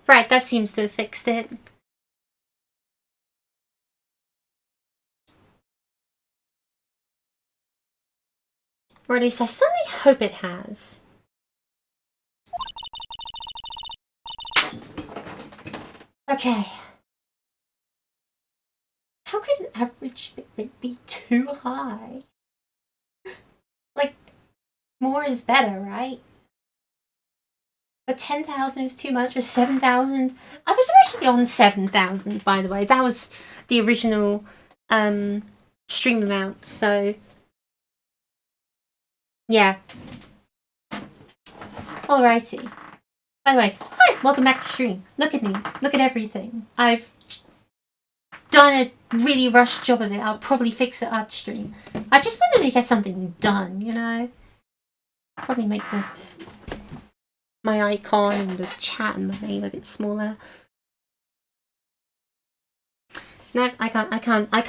Right, that seems to have fixed it. Or at least I certainly hope it has. Okay. How could an average bit rate be too high? Like, more is better, right? But 10,000 is too much, but 7,000... I was originally on 7,000, by the way. That was the original stream amount, so... Yeah. Alrighty. By the way, hi, welcome back to stream. Look at me. Look at everything. I've done a really rushed job of it. I'll probably fix it upstream. I just wanted to get something done, you know? Probably make my icon and the chat and my name a bit smaller. No, I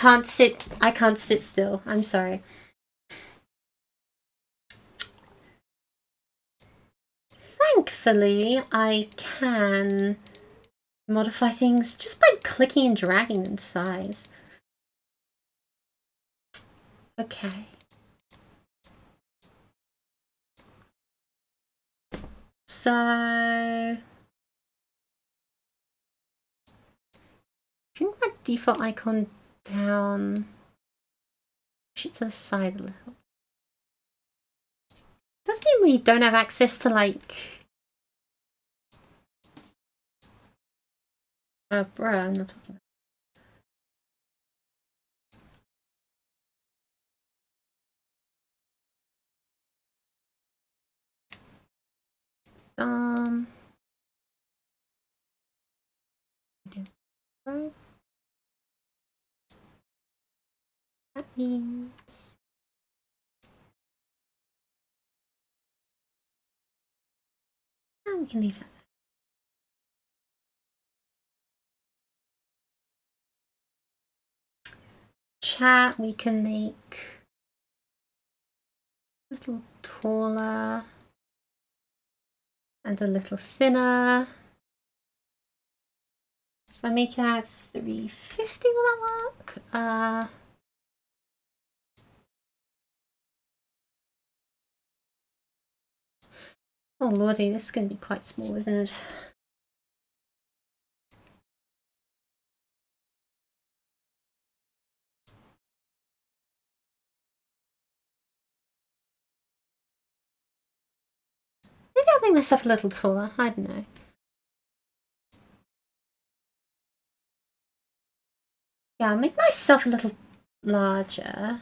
can't sit still. I'm sorry. Thankfully, I can modify things just by clicking and dragging in size. Okay. So... bring my default icon down. Push it to the side a little. Does mean we don't have access to, like... bruh, I'm not talking about... right. That means... oh, we can leave that. Chat we can make a little taller and a little thinner. If I make that 350, will that work? Oh lordy, this is going to be quite small, isn't it? Maybe I'll make myself a little taller, I don't know. Yeah, I'll make myself a little larger.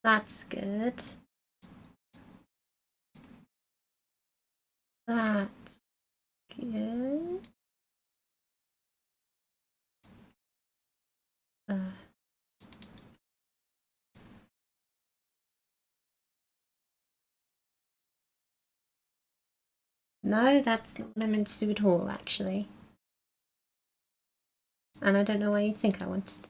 That's good. That's good. No, that's not what I meant to do at all, actually. And I don't know why you think I wanted to.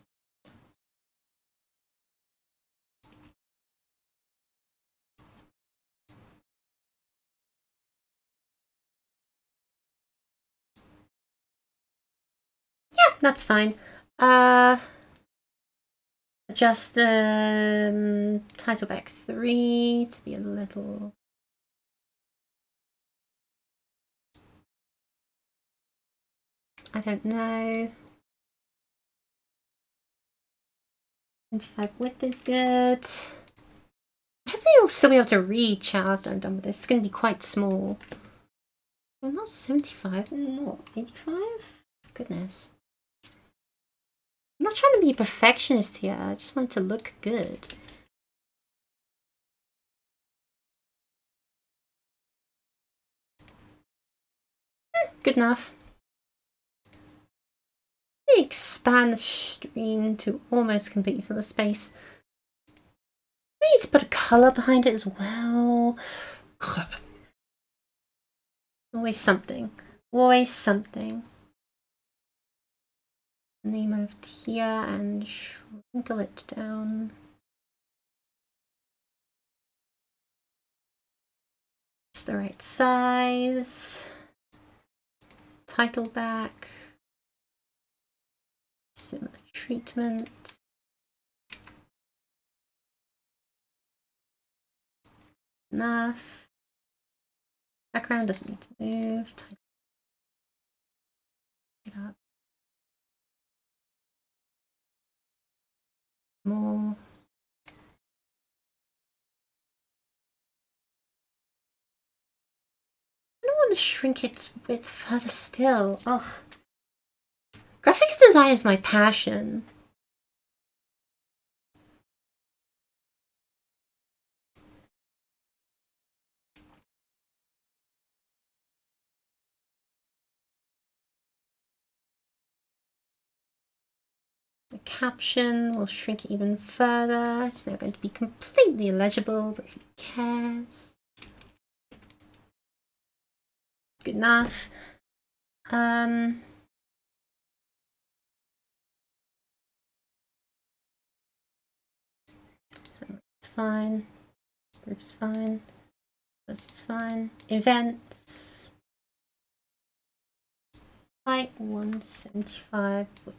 Yeah, that's fine. Adjust the title back 3 to be a little... I don't know. 25 width is good. I hope they'll still be able to read chat after I'm done with this. It's going to be quite small. Well, not 75, what, 85? Goodness. I'm not trying to be a perfectionist here, I just want it to look good. Good enough. Expand the stream to almost completely fill the space. We need to put a colour behind it as well. Always something. Always something. Name over here and sprinkle it down. just the right size. Title back. Similar treatment. Enough. Background doesn't need to move. Title it up. More. I don't want to shrink its width further still. Ugh. Graphics design is my passion. The caption will shrink even further. It's now going to be completely illegible, but who cares? Good enough. It's fine. Group's fine. This is fine. Events. Height 175. Width.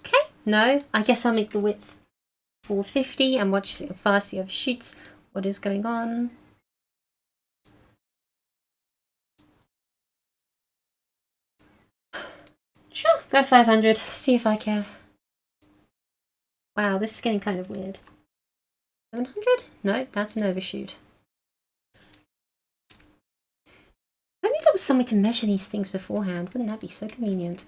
Okay. No, I guess I'll make the width 450 and watch how fast the other shoots. What is going on? Sure, go 500. See if I care. Wow, this is getting kind of weird. 700? No, that's an overshoot. I think there was some way to measure these things beforehand. Wouldn't that be so convenient?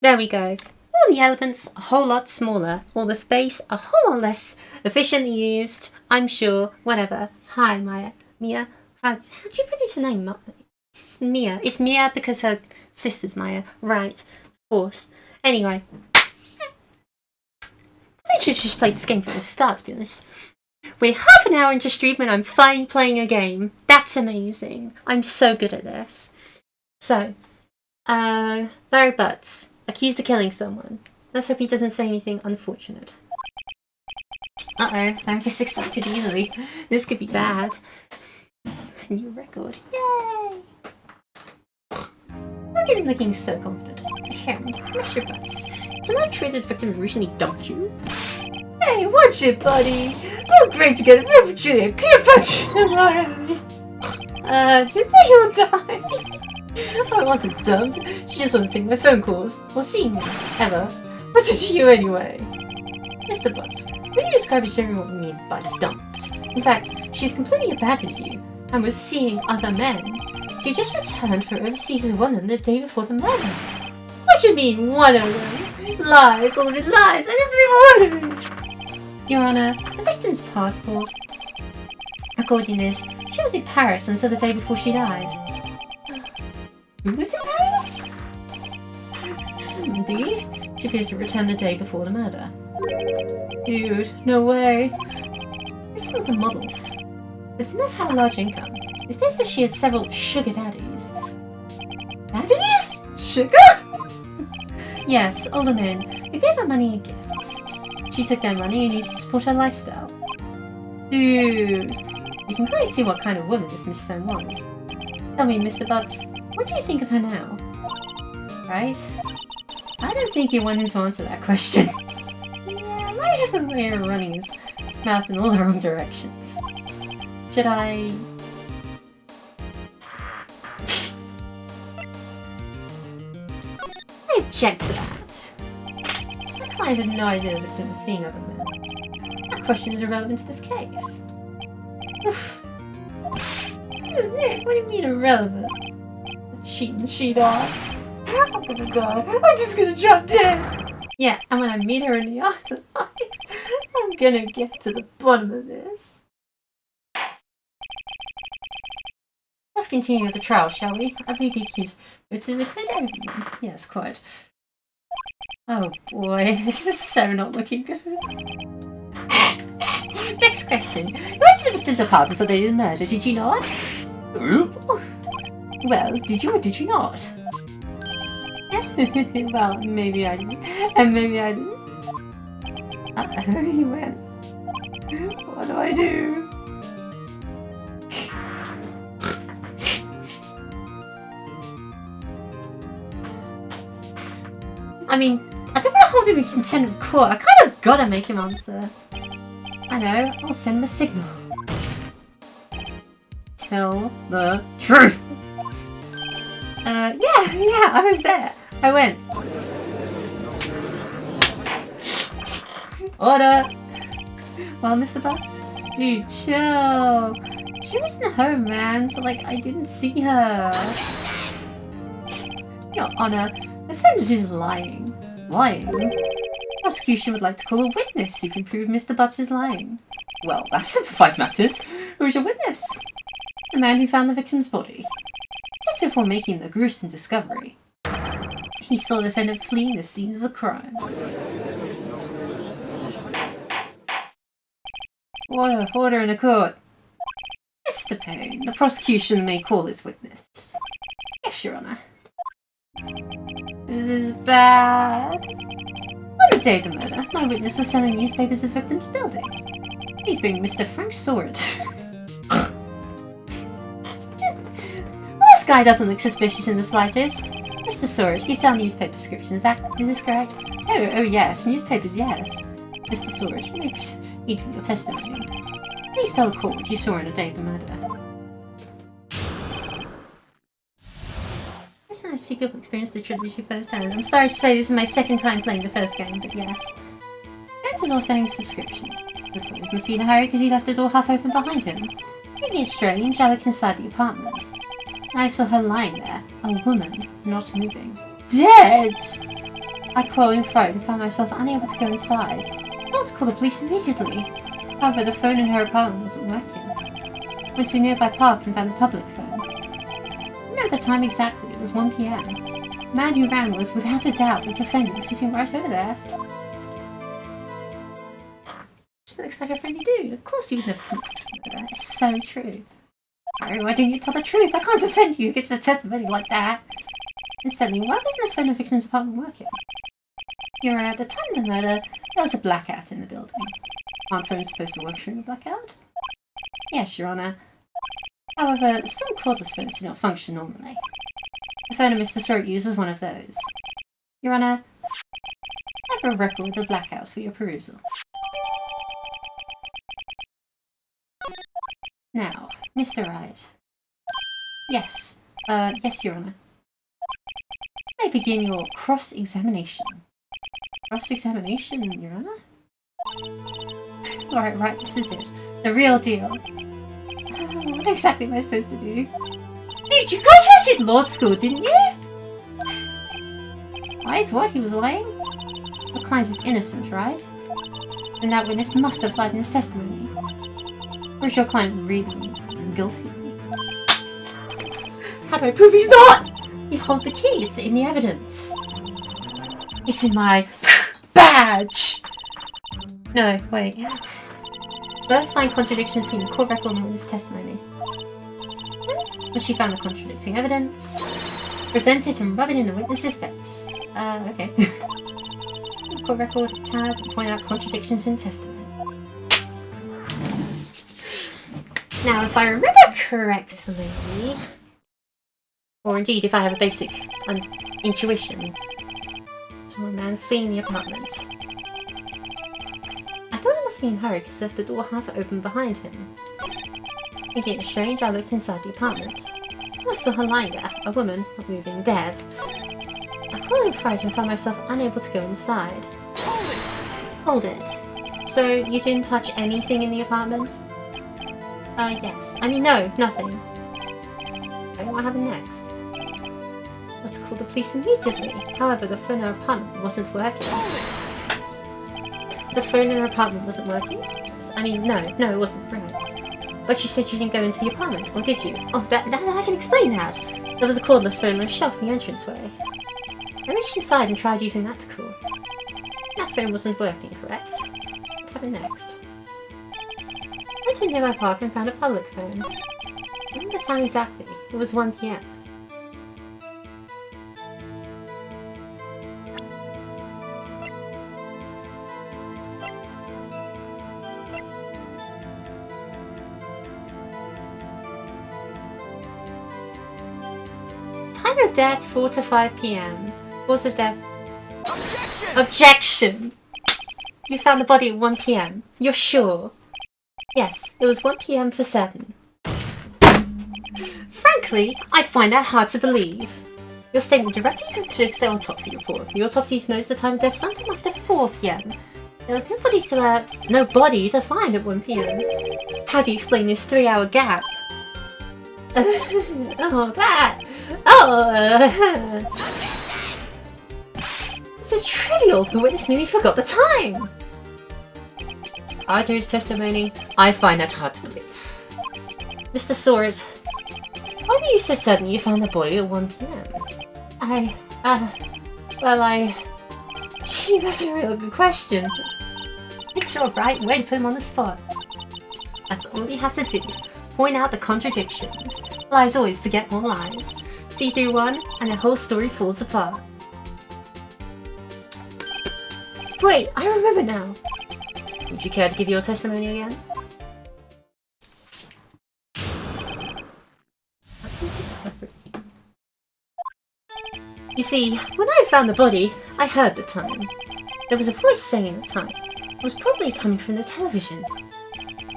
There we go. All the elements a whole lot smaller. All the space a whole lot less efficiently used. I'm sure. Whatever. Hi, Maya. Mia. How do you pronounce her name? It's Mia. It's Mia because her sister's Maya. Right. Of course. Anyway. I should have just played this game from the start, to be honest. We're half an hour into stream and I'm finally playing a game. That's amazing. I'm so good at this. So, Larry Butts, accused of killing someone. Let's hope he doesn't say anything unfortunate. Uh-oh, Larry gets excited easily. This could be bad. A new record. Yay! Look at him looking so confident. Him, Mr. Butts. So not true that the victim recently dumped you? Hey, watch it, buddy! We're great together. We're Julia. Peter punch! Did they all die? I wasn't dumped. She just wasn't taking my phone calls or seeing me, ever. What's it to you anyway? Mr. Butts, what do you describe as generally what we mean by dumped? In fact, she's completely abandoned you and was seeing other men. She just returned from overseas London the day before the murder. What do you mean, one of them? Lies, all of it lies. I don't believe a word of it. Your Honor, the victim's passport. According to this, she was in Paris until the day before she died. Who was in Paris? Indeed. She appears to return the day before the murder. Dude, no way. The victim was a model, but did not have a large income. It appears that she had several sugar daddies. Daddies? Sugar? Yes, older men who gave her money and gifts. She took their money and used to support her lifestyle. Dude, you can clearly see what kind of woman this Miss Stone was. Tell me, Mr. Butts, what do you think of her now? Right? I don't think you want him to answer that question. Yeah, Larry has a way of running his mouth in all the wrong directions. Should I... I object to that. I had no idea that it was seeing other men. That question is irrelevant to this case. Oof. What do you mean irrelevant? Cheat and cheat off. I'm gonna die. I'm just gonna drop dead. Yeah, and when I meet her in the afterlife, I'm gonna get to the bottom of this. Let's continue with the trial, shall we? I believe the accused is a good everyone. Yes, quite. Oh boy, this is so not looking good. Next question. You went to the victim's apartment on the day of the murder, did you not? Well, did you or did you not? Well, maybe I did. And maybe I didn't. He went. What do I do? I mean, I don't want to hold him in contempt of court. I kind of gotta make him answer. I know, I'll send him a signal. Tell the truth! Yeah, I was there. I went. Order! Well, Mr. Butts? Dude, chill. She wasn't home, man, so like, I didn't see her. Your Honor, the defendant is lying. Lying? Prosecution would like to call a witness who can prove Mr. Butts is lying. Well, that simplifies matters. Who is your witness? The man who found the victim's body. Just before making the gruesome discovery, he saw the defendant fleeing the scene of the crime. Order in the court. Mr. Payne, the prosecution may call his witness. Yes, Your Honor. This is bad. On the day of the murder, my witness was selling newspapers at the victim's building. He's being Mr. Frank Sword. This guy doesn't look suspicious in the slightest. Mr. Sword, you sell newspaper subscriptions, is this correct? Oh yes, newspapers, yes. Mr. Sword, you may proceed with your testimony. Please tell the court what you saw on the day of the murder. I see people experience the trilogy firsthand. I'm sorry to say this is my second time playing the first game, but yes. Characters are selling a subscription. The thought must be in a hurry because he left the door half open behind him. Maybe it's strange, I looked inside the apartment. And I saw her lying there, a woman, not moving. Dead! I called in fright and found myself unable to go inside. I had to call the police immediately. However, the phone in her apartment wasn't working. Went to a nearby park and found a public phone. I know the time exactly. It was 1 PM. The man who ran was, without a doubt, the defendant sitting right over there. She looks like a friendly dude. Of course he was never considered murder. It's so true. Harry, why didn't you tell the truth? I can't defend you against a testimony like that. Incidentally, why wasn't the phone in the victim's apartment working? Your Honor, at the time of the murder, there was a blackout in the building. Aren't phones supposed to work during a blackout? Yes, Your Honor. However, some cordless phones do not function normally. The phone Mr. Sword used was one of those. Your Honor, I have a record of the blackout for your perusal. Now, Mr. Wright. Yes, yes, Your Honor. May I begin your cross-examination? Cross-examination, Your Honor? Alright, right, this is it. The real deal. What exactly am I supposed to do? Dude, you graduated law school, didn't you? Why is what? He was lying? Your client is innocent, right? Then that witness must have lied in his testimony. Or is your client really guilty? How do I prove he's not? You hold the key, it's in the evidence. It's in my badge! No, wait. First, find contradiction between the court record and the witness testimony. When she found the contradicting evidence, present it and rub it in the witness's face. Okay. Court record, tab, and point out contradictions in testimony. Now, if I remember correctly, or indeed if I have a basic intuition, saw a man fleeing the apartment. I thought it must be in a hurry because he left the door half open behind him. Thinking it strange, I looked inside the apartment. And I saw her lying there, a woman, not moving, dead. I called in fright and found myself unable to go inside. Hold it. So, you didn't touch anything in the apartment? Yes. I mean, no, nothing. Okay, what happened next? I had to call the police immediately. However, the phone in her apartment wasn't working. The phone in her apartment wasn't working? I mean, no, it wasn't, right. But you said you didn't go into the apartment, or did you? Oh, that I can explain that. There was a cordless phone on a shelf in the entranceway. I reached inside and tried using that to call. That phone wasn't working, correct? What happened next? I went to a nearby park and found a public phone. I remember the time exactly. It was 1 PM. Time of death 4 to 5 p.m. Cause of death. Objection! Objection! You found the body at 1 p.m. You're sure? Yes, it was 1 p.m. for certain. Frankly, I find that hard to believe. Your statement directly contradicts the autopsy report. The autopsy knows the time of death sometime after 4 p.m. There was no body to find at 1 p.m. How do you explain this 3-hour gap? This is trivial. The witness nearly forgot the time. Arthur's testimony. I find that hard to believe. Mr. Sword, why were you so certain you found the body at 1 p.m.? Gee, that's a real good question. Good job, right? Way to put him on the spot. That's all you have to do. Point out the contradictions. Lies always beget more lies. See through one, and the whole story falls apart. Wait, I remember now. Would you care to give your testimony again? You see, when I found the body, I heard the time. There was a voice saying the time. It was probably coming from the television.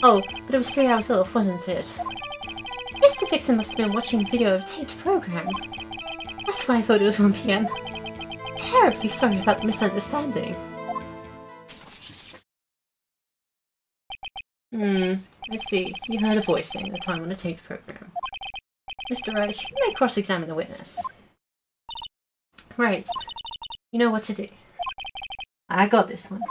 Oh, but it was 3 hours off, wasn't it? I guess the victim must have been watching a video of a taped program. That's why I thought it was 1 p.m. Terribly sorry about the misunderstanding. I see. You heard a voice saying the time on a taped program. Mr. Reich, you may cross-examine the witness. Right. You know what to do. I got this one.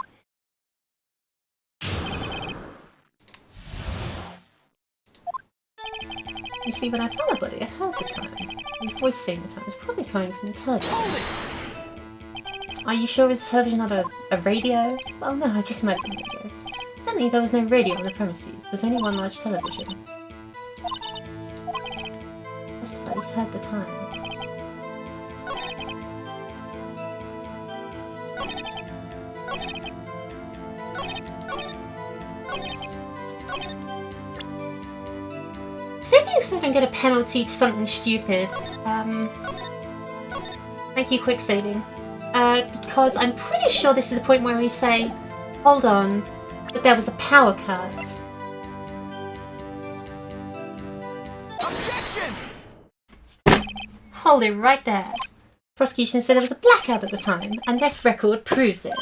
You see, when I found the body, I heard the time. His voice saying the time was probably coming from the television. Are you sure it was television, not a radio? Well, no, I guess it might have been radio. Certainly, there was no radio on the premises. There's only one large television. Justify, you heard the time. See if you still don't get a penalty to something stupid. Thank you, quick saving. Because I'm pretty sure this is the point where we say, hold on, that there was a power cut. Objection! Hold it right there. Prosecution said there was a blackout at the time, and this record proves it.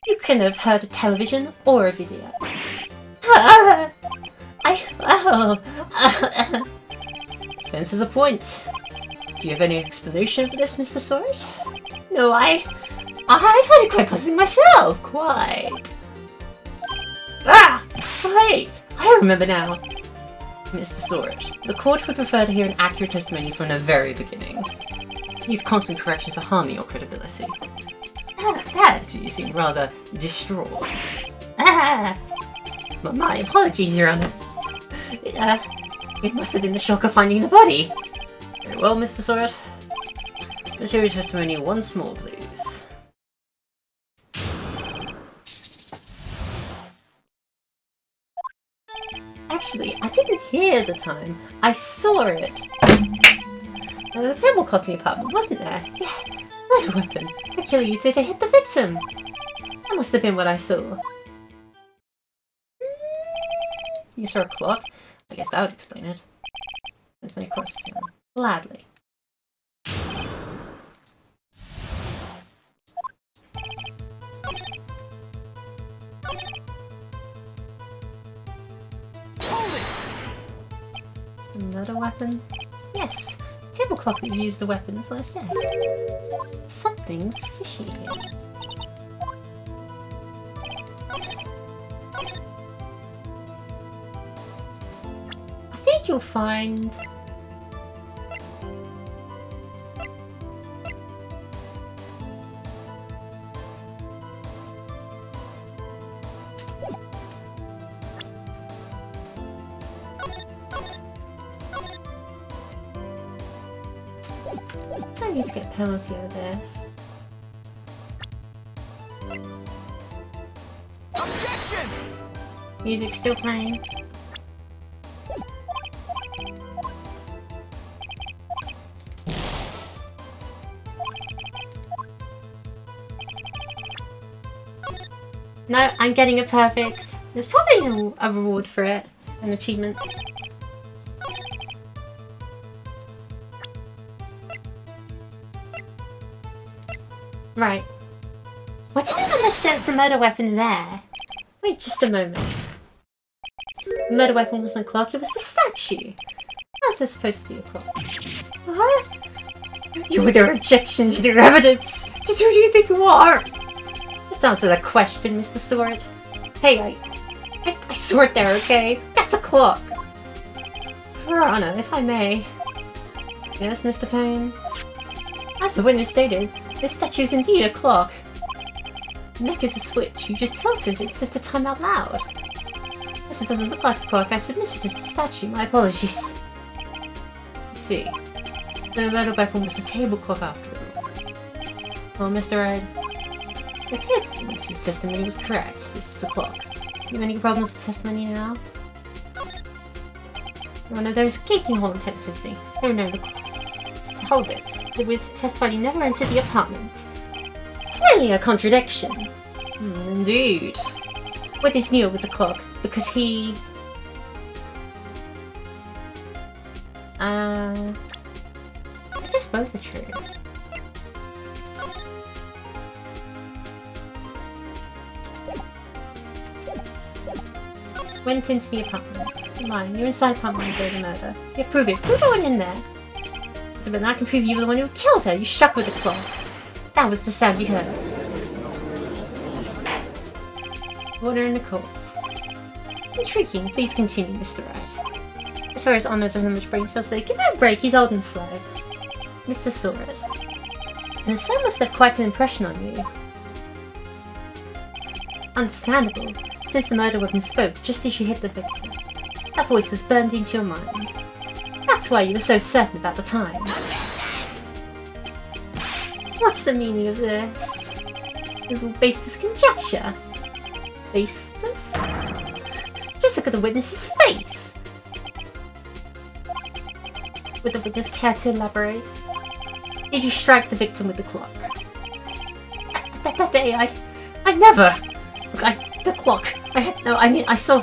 You couldn't have heard a television or a video. Defense has a point. Do you have any explanation for this, Mr. Sword? No, I find it quite puzzling myself. Quite. Wait! I remember now. Mr. Sword, the court would prefer to hear an accurate testimony from the very beginning. These constant corrections will harm your credibility. That you seem rather distraught. But my apologies, Your Honor. It must have been the shock of finding the body. Very well, Mr. Sword. Let's hear your testimony once more, please. Actually, I didn't hear the time. I saw it. There was a table clock in the apartment, wasn't there? Yeah. What a weapon. The killer used it to hit the victim. That must have been what I saw. You saw a clock? I guess that would explain it. Let's make cross gladly. Another weapon? Yes. Table clock is used the weapons, as I said. Something's fishy here. I think you'll find... I need to get a penalty out of this. Objection! Music's still playing. No, I'm getting a perfect. There's probably a reward for it. An achievement. Right. Why did I understand the murder weapon there? Wait just a moment. The murder weapon wasn't a clock, it was the statue. How's this supposed to be a clock? What? You with your objections to your evidence! Just who do you think you are? Just answer that question, Mr. Sword. Hey, I swore it there, okay? That's a clock! Your Honor, if I may. Yes, Mr. Payne? As the witness stated, this statue is indeed a clock. The neck is a switch. You just tilted it, says the time out loud. Yes, it doesn't look like a clock. I submitted it as a statue. My apologies. You see, the murder weapon was a table clock after all. Well, Mr. Red, it appears that the witness's testimony was correct. This is a clock. You have any problems with testimony now? Oh no, there's a gaping hole in text twisting. Oh no, the clock. Just hold it. The witness testified he never entered the apartment. Clearly a contradiction. Indeed. Witness knew it was a clock because he... I guess both are true. Went into the apartment. Lying. You're inside the apartment when you the murder. Yeah, prove it. Prove I went in there. So, but I can prove you were the one who killed her. You struck with the clock. That was the sound you heard. Order in the court. Intriguing. Please continue, Mr. Wright. As far as Honor doesn't have much brain cells, so give him a break. He's old and slow. Mr. Sword. The sound must have quite an impression on you. Understandable, since the murder weapon spoke just as you hit the victim. That voice was burned into your mind. That's why you were so certain about the time. What's the meaning of this? It was all baseless conjecture. Baseless? Just look at the witness's face! Would the witness care to elaborate? Did you strike the victim with the clock? That day, I never! Look, the clock. I saw...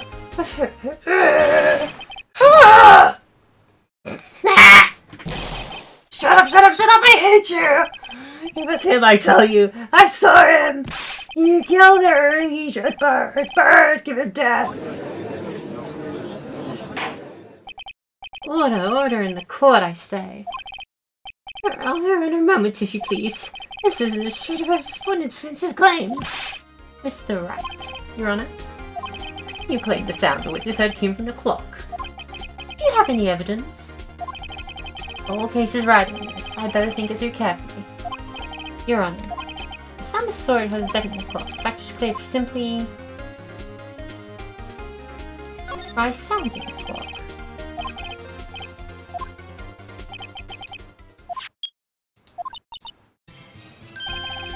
Shut up, I hate you! It was him, I tell you. I saw him! You killed her, he should burn, give him death! Order in the court, I say. I'll hear in a moment, if you please. This isn't a straight of respondent defense's claims. Mr. Wright, Your Honor. You claim the sound the witness heard came from the clock. Do you have any evidence? All cases right on this. I better think it through carefully. Your Honor, the sound the sword heard a second in the clock. Fact is clear for simply... by sounding the clock.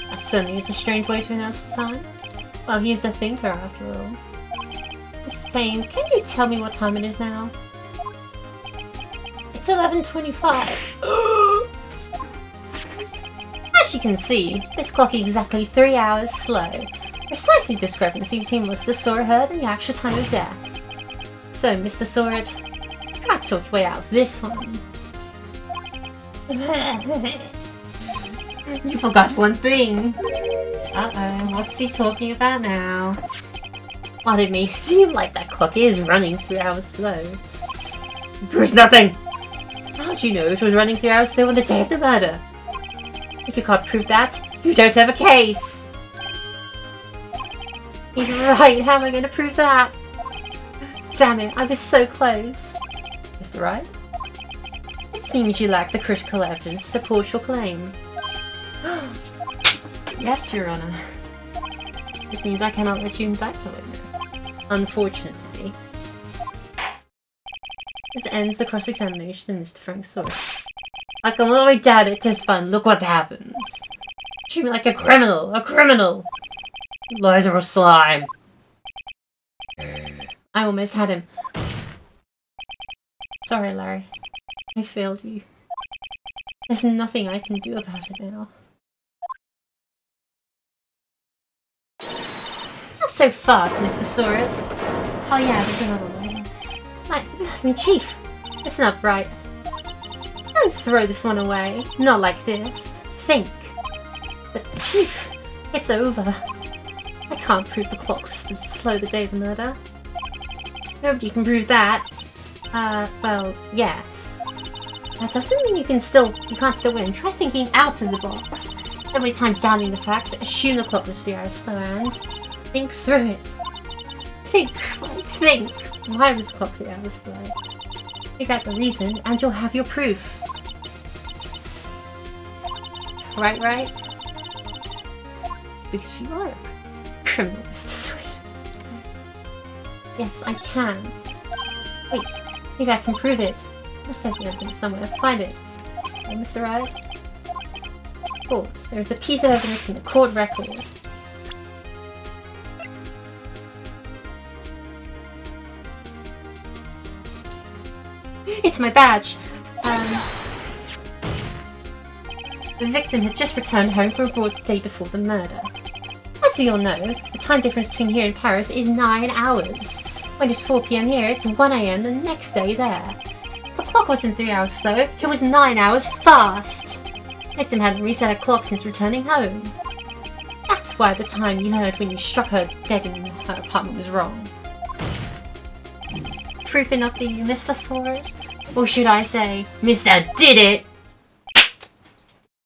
That certainly is a strange way to announce the time. Well, he's the thinker after all. Mr. Payne, can you tell me what time it is now? It's 11:25. As you can see, this clock is exactly 3 hours slow. Precisely discrepancy between what the sword heard and the actual time of death. So, Mr. Sword, try to talk your way out of this one. You forgot one thing. Uh-oh, what's he talking about now? While it may seem like that clock is running 3 hours slow, it proves nothing! How'd you know it was running 3 hours slow on the day of the murder? If you can't prove that, you don't have a case! He's right, how am I going to prove that? Damn it, I was so close. Mr. Wright? It seems you lack the critical evidence to support your claim. Yes, Your Honor. This means I cannot let you indict the witness. Unfortunately. This ends the cross-examination of Mr. Frank Sword. I come all the way down to testify and look what happens. Treat me like a criminal! A criminal! Lies are a slime! I almost had him. Sorry, Larry. I failed you. There's nothing I can do about it now. so fast, Mr. Sword. Oh yeah, there's another one. I mean, Chief, listen up, right? Don't throw this one away. Not like this. Think. But Chief, it's over. I can't prove the clock was slow the day of the murder. Nobody can prove that. Well, yes. That doesn't mean you can't still win. Try thinking out of the box. Don't waste time doubting the facts. Assume the clock was 3 hours slow and think through it. Think. Why was the clock 3 hours slow? Figure out the reason and you'll have your proof. Right? Because you are a criminal, Mr. Sword. Yes, I can. Wait, maybe I can prove it. I'll save the evidence somewhere. Find it. Oh, Mr. Ride? Of course, there is a piece of evidence in the court record. It's my badge! The victim had just returned home from abroad the day before the murder. As you all know, the time difference between here and Paris is 9 hours. When it's 4 PM here, it's 1 AM the next day there. The clock wasn't 3 hours slow, it was 9 hours fast! The victim hadn't reset her clock since returning home. That's why the time you heard when you struck her dead in her apartment was wrong. Proof enough that you Mr. Sword? Or should I say, Mr. Did It?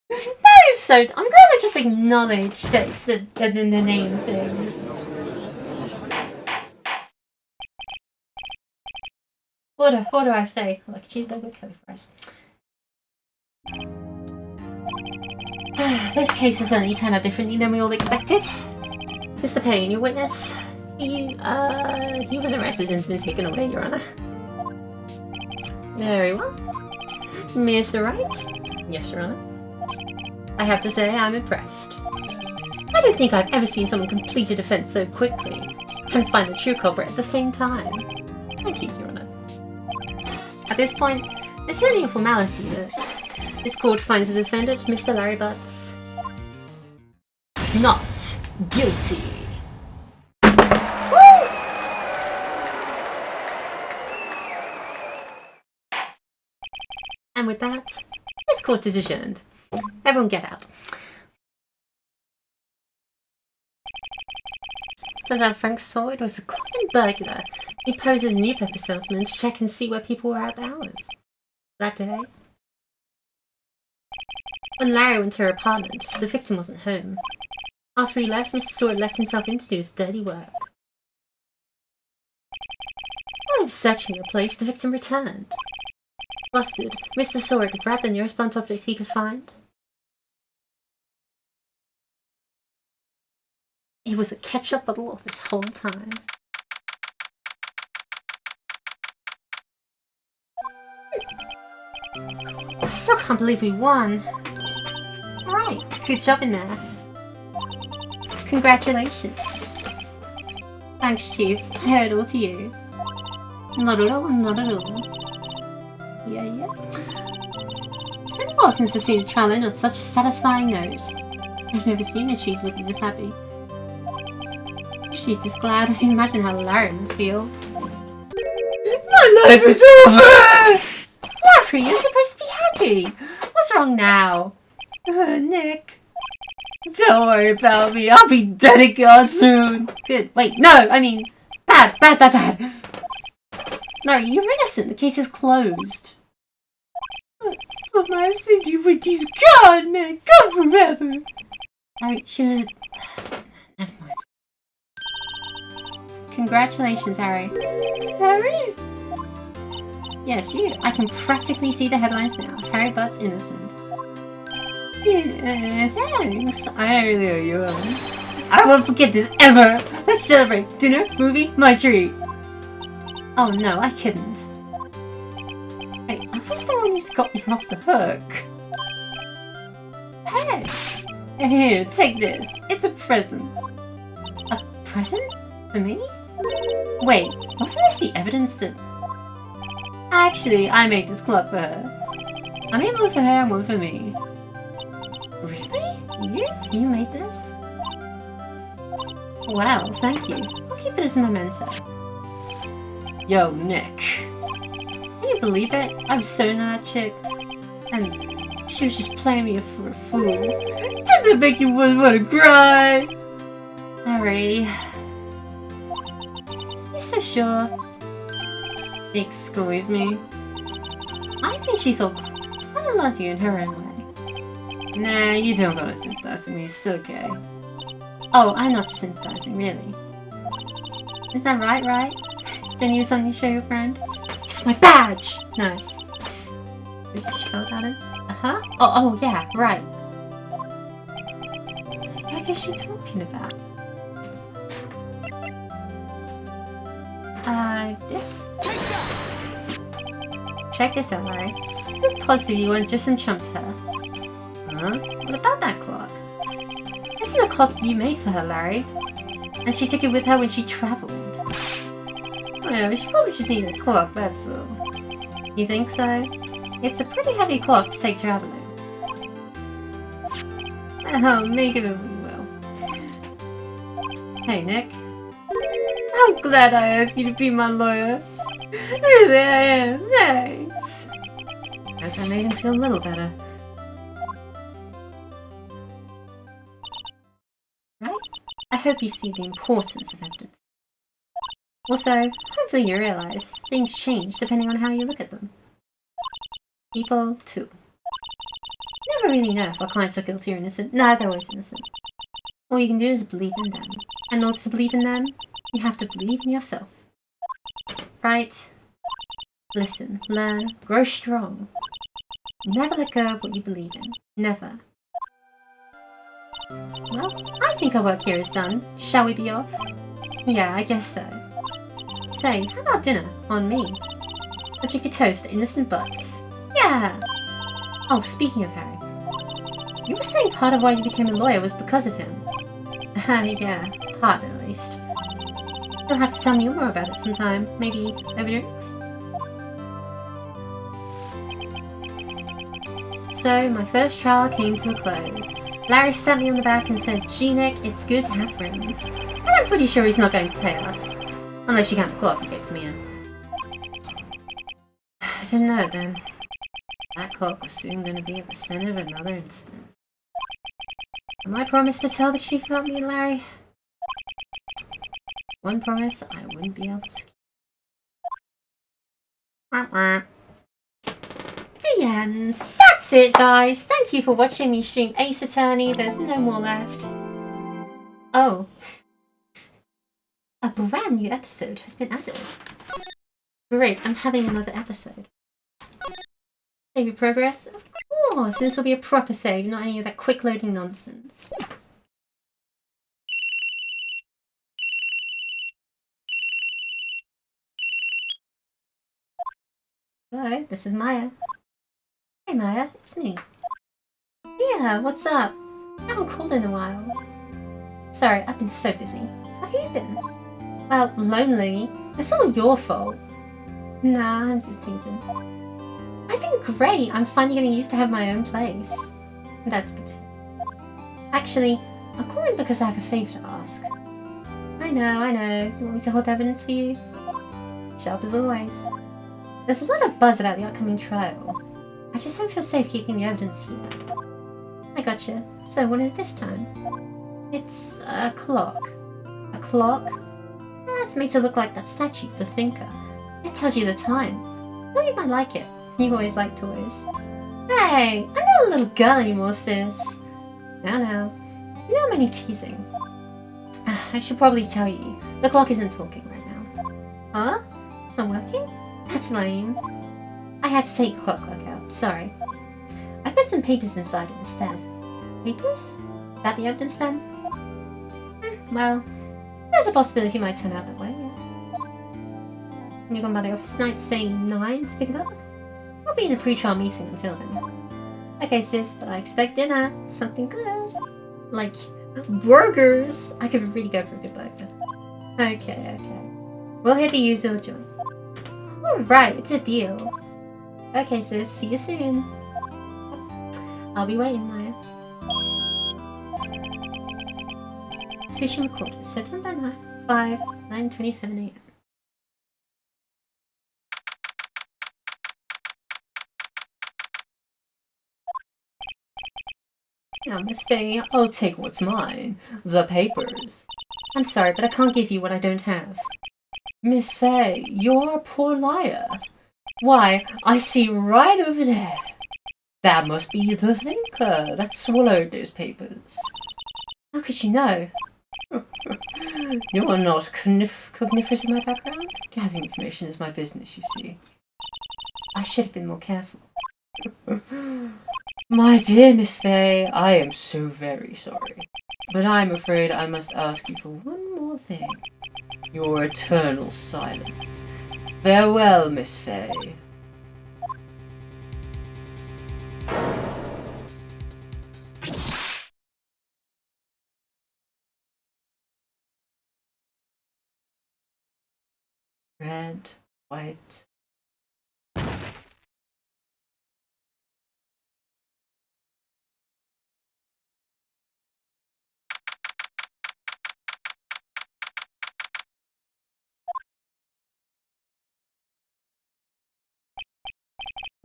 That is so... I'm gonna just acknowledge that it's the name thing. What do I say? Like a cheeseburger with curly fries. This case has certainly turned out differently than we all expected. Mr. Payne, your witness, he was arrested and has been taken away, Your Honor. Very well. Mr. Wright? Yes, Your Honor. I have to say, I'm impressed. I don't think I've ever seen someone complete a defense so quickly and find the true culprit at the same time. Thank you, Your Honor. At this point, it's only a formality that this court finds the defendant, Mr. Larry Butts, not guilty. Woo! And with that, this court is adjourned. Everyone get out. Turns out Frank Sword was a common burglar. He posed as a new paper salesman to check and see where people were at the hours. That day, when Larry went to her apartment, the victim wasn't home. After he left, Mr. Sword let himself in to do his dirty work. While he was searching the place, the victim returned. Flustered, Mr. Sword grabbed the nearest blunt object he could find. It was a ketchup bottle all this whole time. I still can't believe we won. Alright, good job in there. Congratulations. Thanks, Chief. I owe it all to you. Not at all, not at all. Yeah. It's been a while since I've seen a trial end on such a satisfying note. I've never seen a Chief looking this happy. She's this glad. I can imagine how Larry must feel. My life is over! Larry, you're supposed to be happy! What's wrong now? Nick. Don't worry about me. I'll be dead and gone soon. Good. Wait, no, I mean... Bad. Larry, you're innocent. The case is closed. But my city with he's gone, man. Gone forever. Larry, she was... Never mind. Congratulations, Harry. Harry? Yes, you. I can practically see the headlines now. Harry Butts innocent. Thanks. I really owe you one. I won't forget this ever. Let's celebrate. Dinner, movie, my treat. Oh no, I couldn't. Hey, I was the one who's got you off the hook. Hey. Here, take this. It's a present. A present? For me? Wait, wasn't this the evidence that... Actually, I made this club for her. I made one for her and one for me. Really? You? You made this? Well, thank you. I'll keep it as a memento. Yo, Nick. Can you believe it? I was so into that chick. And she was just playing me for a fool. Didn't it make you want to cry? Larry. You're so sure. Excuse me. I think she thought quite a lot of you in her own way. Nah, you don't gotta sympathize with me, it's okay. Oh, I'm not sympathizing, really. Is that right? Don't you something to show your friend? It's my badge! No. Did she feel about it? Uh-huh. Oh, yeah, right. What is she talking about? This? Take that! Check this out, Larry. You're positive you weren't just entramped her. Huh? What about that clock? This is a clock you made for her, Larry. And she took it with her when she travelled. Well, she probably just needed a clock, that's all. You think so? It's a pretty heavy clock to take travelling. Oh, make of it what you will. Hey, Nick. I'm glad I asked you to be my lawyer. Really, I am. Thanks. Hope I made him feel a little better. Right? I hope you see the importance of evidence. Also, hopefully you realize things change depending on how you look at them. People, too. You never really know if our clients are guilty or innocent. Nah, they're always innocent. All you can do is believe in them. And in order to believe in them, you have to believe in yourself. Right? Listen, learn, grow strong. Never let go of what you believe in. Never. Well, I think our work here is done. Shall we be off? Yeah, I guess so. Say, how about dinner? On me. But you could toast innocent butts. Yeah! Oh, speaking of Harry. You were saying part of why you became a lawyer was because of him. Yeah, part at least. You'll have to tell me more about it sometime. Maybe over drinks? So, my first trial came to a close. Larry slapped me on the back and said, "Gee, Nick, it's good to have friends." But I'm pretty sure he's not going to pay us. Unless you count the clock he gave to me in. I didn't know it then. That clock was soon going to be at the center of another instance. And I promised to tell the chief about me and Larry. One promise I wouldn't be able to keep. The end. That's it, guys. Thank you for watching me stream Ace Attorney. There's no more left. Oh. A brand new episode has been added. Great, I'm having another episode. Save your progress? Of course, this will be a proper save, not any of that quick loading nonsense. Hello, this is Maya. Hey Maya, it's me. Yeah, what's up? I haven't called in a while. Sorry, I've been so busy. How have you been? Well, lonely. It's all your fault. Nah, I'm just teasing. I've been great. I'm finally getting used to having my own place. That's good. Actually, I'm calling because I have a favour to ask. I know. You want me to hold evidence for you? Sharp as always. There's a lot of buzz about the upcoming trial. I just don't feel safe keeping the evidence here. I gotcha. So what is it this time? It's a clock. A clock? That's made to look like that statue, the Thinker. It tells you the time. Thought you might like it. You always like toys. Hey, I'm not a little girl anymore, sis. Now. You know I'm only teasing. I should probably tell you. The clock isn't talking right now. Huh? It's not working? That's lame. I had to take the clockwork out. Sorry. I put some papers inside it instead. Papers? Is that the evidence then? Well, there's a possibility it might turn out that way, yes. When you come by the office tonight, say 9 to pick it up? I'll be in a pre-trial meeting until then. Okay, sis, but I expect dinner. Something good. Like burgers. I could really go for a good burger. Okay. We'll hit the usual joint. Alright, it's a deal. Okay, sis, see you soon. I'll be waiting, Maya. Station recorded. September 5, 9:27 a.m. Now, Miss Faye, I'll take what's mine. The papers. I'm sorry, but I can't give you what I don't have. Miss Faye, you're a poor liar. Why, I see right over there. That must be the thinker that swallowed those papers. How could you know? You're not cogniferous in my background? Gathering information is my business, you see. I should have been more careful. My dear Miss Faye, I am so very sorry. But I'm afraid I must ask you for one more thing. Your eternal silence. Farewell, Miss Faye. Red, white.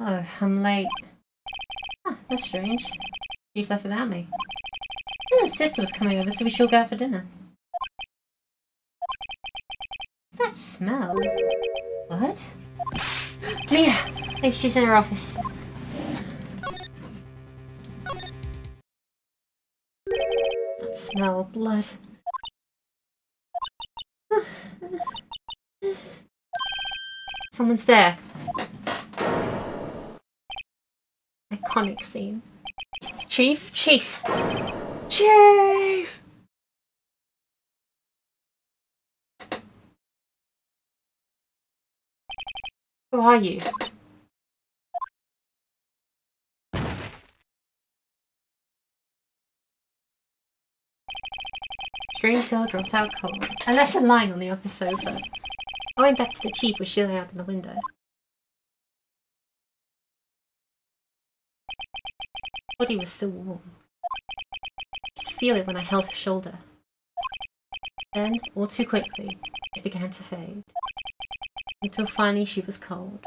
Oh, I'm late. Ah, that's strange. You've left without me. My sister was coming over, so we should go out for dinner. What's that smell? What? Leah! Maybe she's in her office. That smell of blood. Someone's there. Iconic scene. Chief? Chief! Chief! Who are you? Strange girl dropped out cold. I left her lying on the office sofa. I went back to the chief, was shielding out in the window. Body was still warm. I could feel it when I held her shoulder. Then, all too quickly, it began to fade. Until finally she was cold.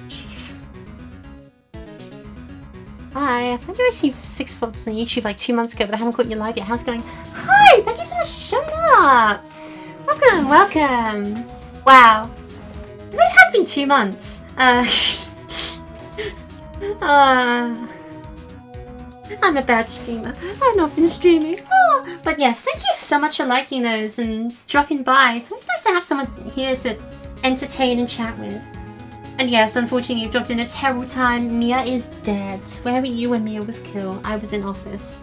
Chief. Hi, I found you received 6 photos on YouTube like 2 months ago, but I haven't caught you live yet. How's it going? Hi! Thank you so much for showing up! Welcome, welcome! Wow. It has been 2 months. I'm a bad streamer. I've not been streaming. Oh. But yes, thank you so much for liking those and dropping by. It's always nice to have someone here to entertain and chat with. And yes, unfortunately, you dropped in a terrible time. Mia is dead. Where were you when Mia was killed? I was in office.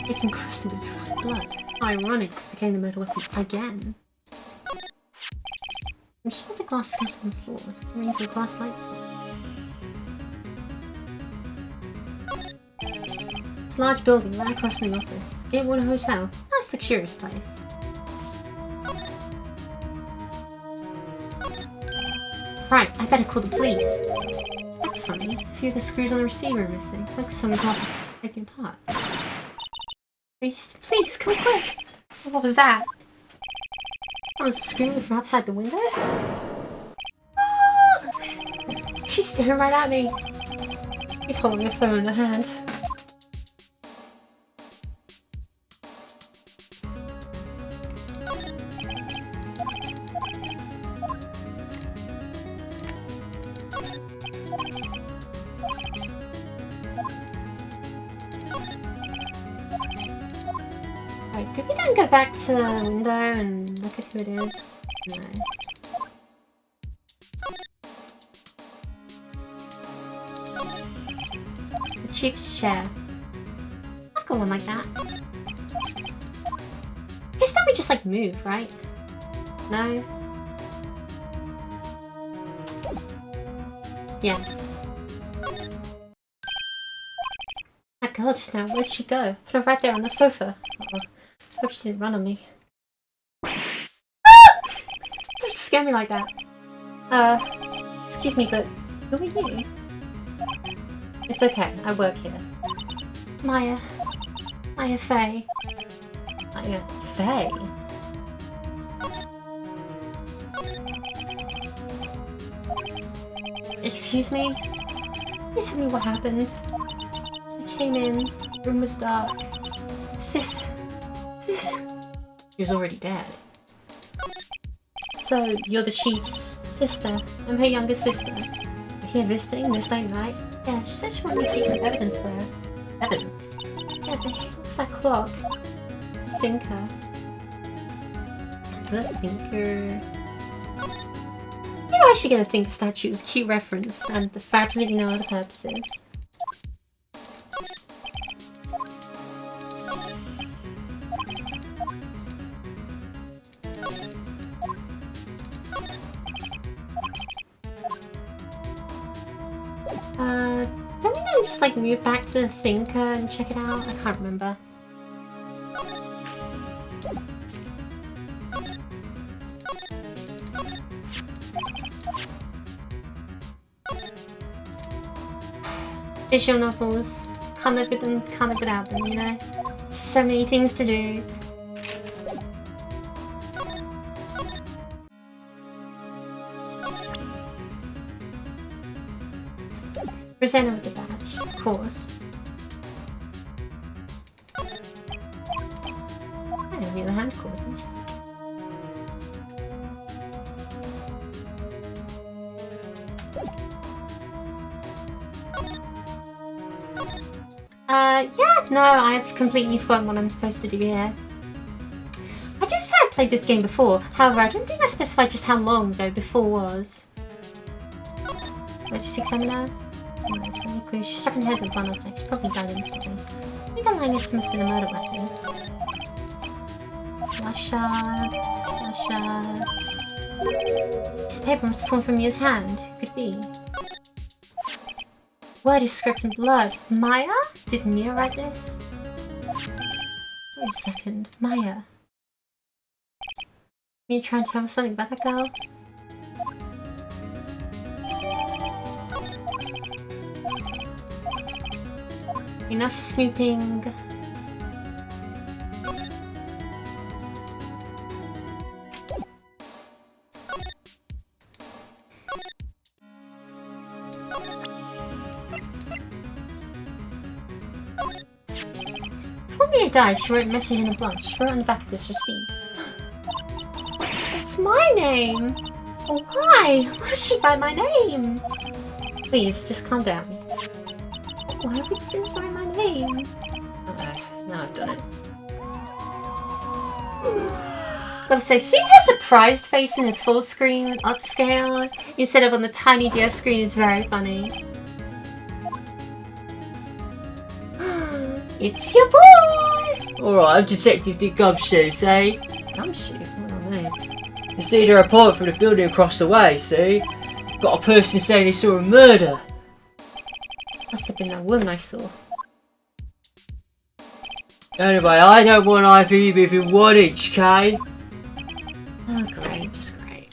It's encrusted with blood. Ironics became the murder weapon again. I'm sure the glass scattered on the floor. Ring to the glass lights. It's a large building right across from the office. The Gatewater Hotel. Nice luxurious place. Right, I better call the police. That's funny. A few of the screws on the receiver are missing. Looks like someone's not taking apart. Please, come quick! What was that? I was screaming from outside the window? Ah! She's staring right at me. She's holding a phone in her hand. Right, did we then go back to the window and look at who it is? No. The chief's chair. I've got one like that. I guess that would just like move, right? No? Yes. That girl just now, where'd she go? Put her right there on the sofa. Uh-oh. Hope she didn't run on me. Ah! Don't scare me like that. Excuse me, but who are you? It's okay, I work here. Maya. Maya Faye. Maya Faye? Excuse me? Can you tell me what happened? I came in, the room was dark. Sis. She was already dead. So, you're the chief's sister. I'm her younger sister. You're here visiting this late night? Yeah, she said she wanted me to keep some evidence for her. Evidence? Yeah, what's that clock? The thinker. The thinker... Maybe I should get a thinker statue as a cute reference, and for absolutely no other purposes. Don't we then just like move back to the thinker and check it out? I can't remember. Visual novels. Can't live with them, can't live without them, you know? So many things to do. Presenter with the badge, of course. I don't need the hand quarters. Yeah, no, I've completely forgotten what I'm supposed to do here. I did say I played this game before, however, I don't think I specified just how long ago before was. Register examiner? She struck in the head with one object. She probably died instantly. I think the line must have been a murder weapon. Flash shots. Flash shots. This paper must have fallen from Mia's hand. Who could it be? Word is script in blood. Maya? Did Mia write this? Wait a second. Maya. Mia trying to tell us something about that girl? Enough snooping. Before Mia died, she wrote a message in a blood. She wrote on the back of this receipt. That's my name! Why? Why did she write my name? Please, just calm down. Why would Sis write my name? Now I've done it. Gotta say, seeing her surprised face in the full screen upscale instead of on the tiny DS screen is very funny. It's your boy! Alright, I'm Detective Dick Gumshoe, eh? Gumshoe? What do I mean? You see, they're a report from the building across the way, see? Got a person saying he saw a murder. Must have been that woman I saw. Anyway, I don't want either of you within 1 inch, okay? Oh, great, just great.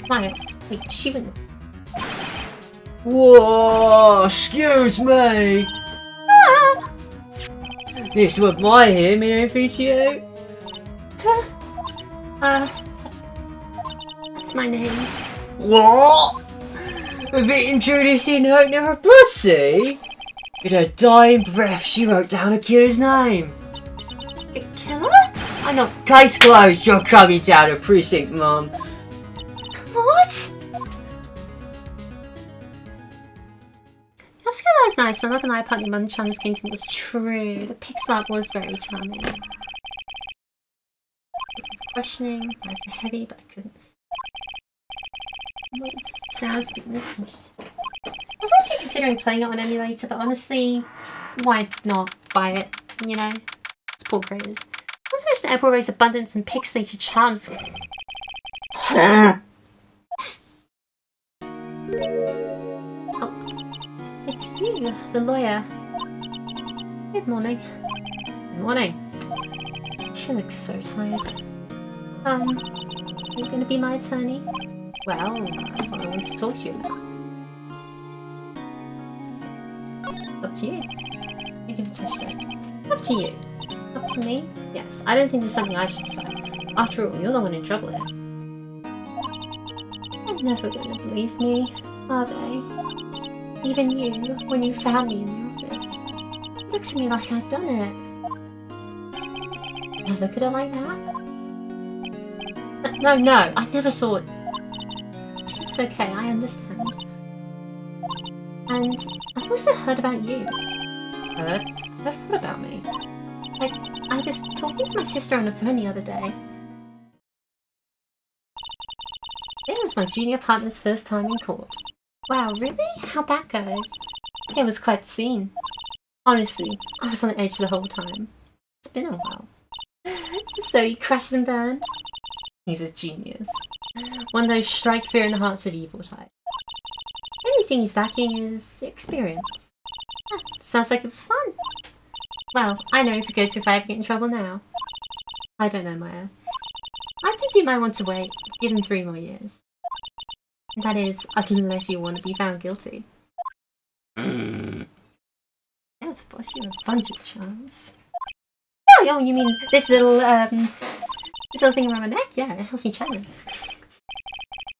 Maya, wait, she wouldn't. Whoa, excuse me! Ah! This was my here, mean anything to you? That's my name. What? The victim drew this in her never blood, see? In her dying breath, she wrote down a killer's name. A killer? I'm not. Case closed, you're coming down to precinct, Mum. What? The upscale was nice, but I'm not gonna lie, partly my charm this game to me was true. The pixel art was very charming. Questioning, nice and heavy, but I couldn't. Sounds good. I was also considering playing it on emulator, but honestly, why not buy it? You know, support creators. Not to mention Apple Ray's abundance and pixelated charms. Oh, it's you, the lawyer. Good morning. Good morning. She looks so tired. Are you gonna be my attorney? Well, that's what I wanted to talk to you about. Up to you. You can test it. Up to you. Up to me? Yes. I don't think there's something I should decide. After all, you're the one in trouble here. They're never gonna believe me, are they? Even you, when you found me in the office. You looked at me like I'd done it. Did I look at her like that? No, I never thought... It's okay, I understand. And I've also heard about you. Heard? I've heard about me. Like, I was talking to my sister on the phone the other day. It was my junior partner's first time in court. Wow, really? How'd that go? It was quite the scene. Honestly, I was on the edge the whole time. It's been a while. So he crashed and burned? He's a genius. One of those strike fear in the hearts of evil type. The only thing he's lacking is experience. Sounds like it was fun. Well, I know to go to if I ever get in trouble now. I don't know, Maya. I think you might want to wait. Give him 3 more years. That is, unless you want to be found guilty. Yeah, I suppose you have a bunch of charms. Oh, you mean this little thing around my neck? Yeah, it helps me challenge.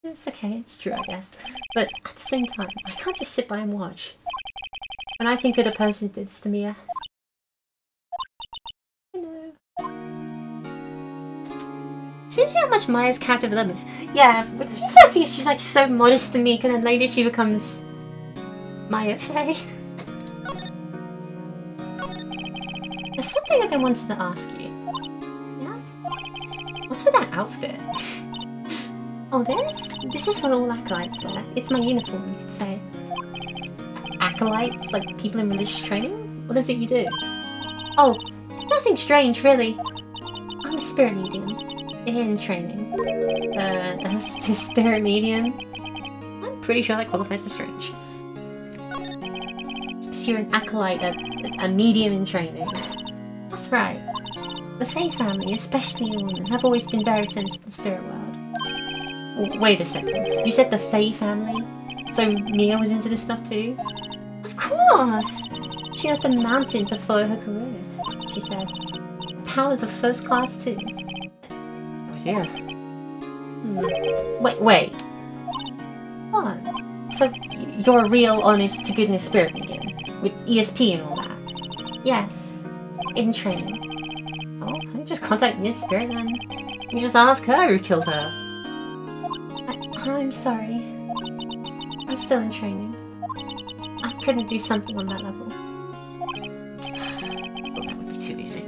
It's okay, it's true, I guess. But at the same time, I can't just sit by and watch. When I think of the person who did this to me, you know. See how much Maya's character development is. Yeah, when you first see her, she's like so modest and meek, and then later she becomes Maya Faye. There's something I've been wanting to ask you. Yeah? What's with that outfit? Oh, this is what all acolytes wear. It's my uniform, you could say. Acolytes? Like people in religious training? What is it you do? Oh, nothing strange, really. I'm a spirit medium. In training. A spirit medium? I'm pretty sure that qualifies as strange. So you're an acolyte, a medium in training. That's right. The Fae family, especially the women, have always been very sensitive to the spirit world. Wait a second. You said the Fae family? So Mia was into this stuff too? Of course! She left the mountain to follow her career, she said. Powers are first class too. Oh dear. Wait. What? So you're a real, honest to goodness spirit medium? With ESP and all that? Yes. In training. Oh, can you just contact Miss Spirit then? You just ask her who killed her. I'm sorry. I'm still in training. I couldn't do something on that level. Well, that would be too easy.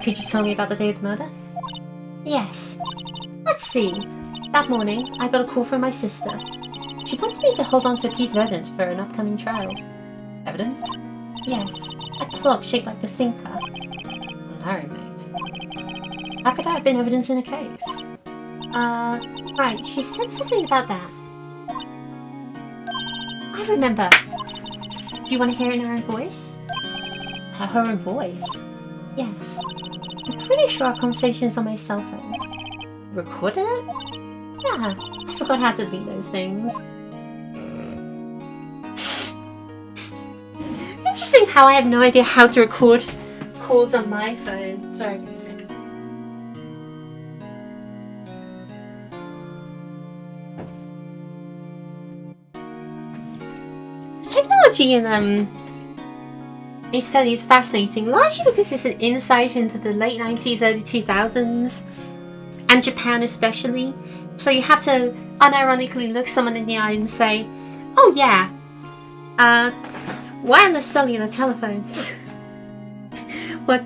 Could you tell me about the day of the murder? Yes. Let's see. That morning, I got a call from my sister. She wanted me to hold on to a piece of evidence for an upcoming trial. Evidence? Yes. A clock shaped like the thinker. Larry mate. How could that have been evidence in a case? Right, she said something about that. I remember. Do you want to hear it in her own voice? Her own voice? Yes. I'm pretty sure our conversation is on my cell phone. Recorded it? Yeah, I forgot how to delete those things. Interesting how I have no idea how to record calls on my phone. Sorry. The technology in these studies is fascinating, largely because it's an insight into the late 90s, early 2000s, and Japan especially. So you have to unironically look someone in the eye and say, oh yeah, wireless cellular telephones. Well,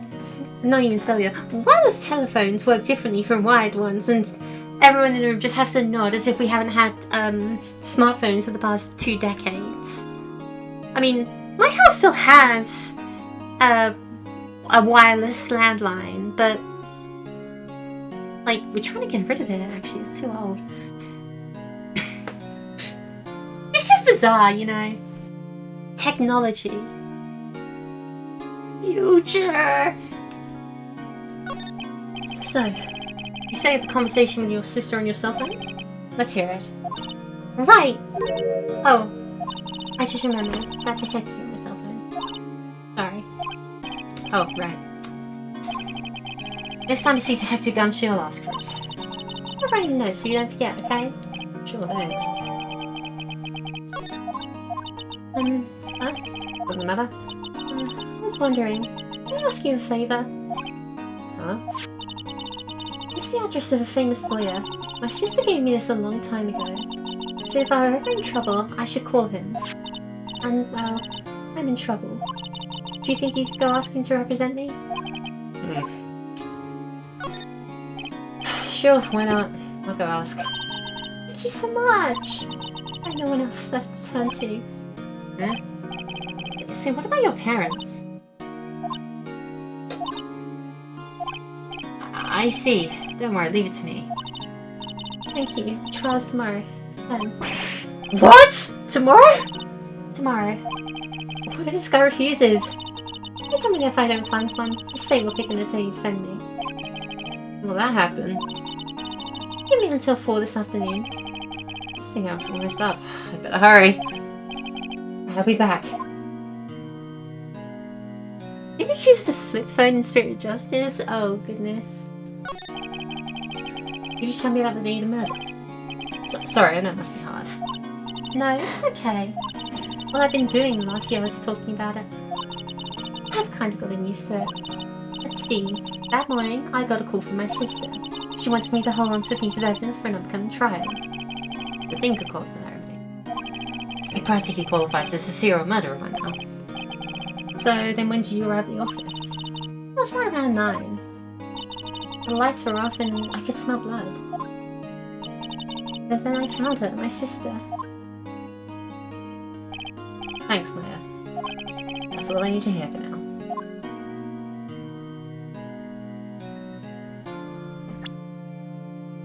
not even cellular. Wireless telephones work differently from wired ones, and everyone in the room just has to nod as if we haven't had smartphones for the past 2 decades. I mean, my house still has a wireless landline, but like, we're trying to get rid of it, actually. It's too old. It's just bizarre, you know? Technology. Future. So, You say you have a conversation with your sister on your cell phone? Let's hear it. Right! Oh, I just remembered. That detective on my cell phone. Sorry. Oh, right. Next time you see Detective Gumshoe, I'll ask for it. I'll write a note so you don't forget, okay? Sure, thanks. Huh? Doesn't matter. I was wondering, can I ask you a favour? Huh? It's the address of a famous lawyer. My sister gave me this a long time ago. So if I were ever in trouble, I should call him. And, well, I'm in trouble. Do you think you could go ask him to represent me? Sure, why not? I'll go ask. Thank you so much! I have no one else left to turn to. Huh? So what about your parents? I see. Don't worry, leave it to me. Thank you. Trial's tomorrow. 10. What? Tomorrow? Tomorrow. What if this guy refuses? You tell me if I don't find one. The state will pick an attorney to defend me. Will that happen? Give me until 4 this afternoon. This thing is almost up. I better hurry. I'll be back. Maybe choose the flip phone in Spirit of Justice? Oh, goodness. Did you tell me about the day of the murder? Sorry, I know it must be hard. No, it's okay. All I've been doing the last year was talking about it. I've kind of gotten used to it. Let's see. That morning, I got a call from my sister. She wanted me to hold on to a piece of evidence for an upcoming trial. The thing could call it everything. It practically qualifies as a serial murderer right now. So then when did you arrive at the office? It was right around 9. The lights were off and I could smell blood. And then I found her, my sister. Thanks, Maya. That's all I need to hear for now.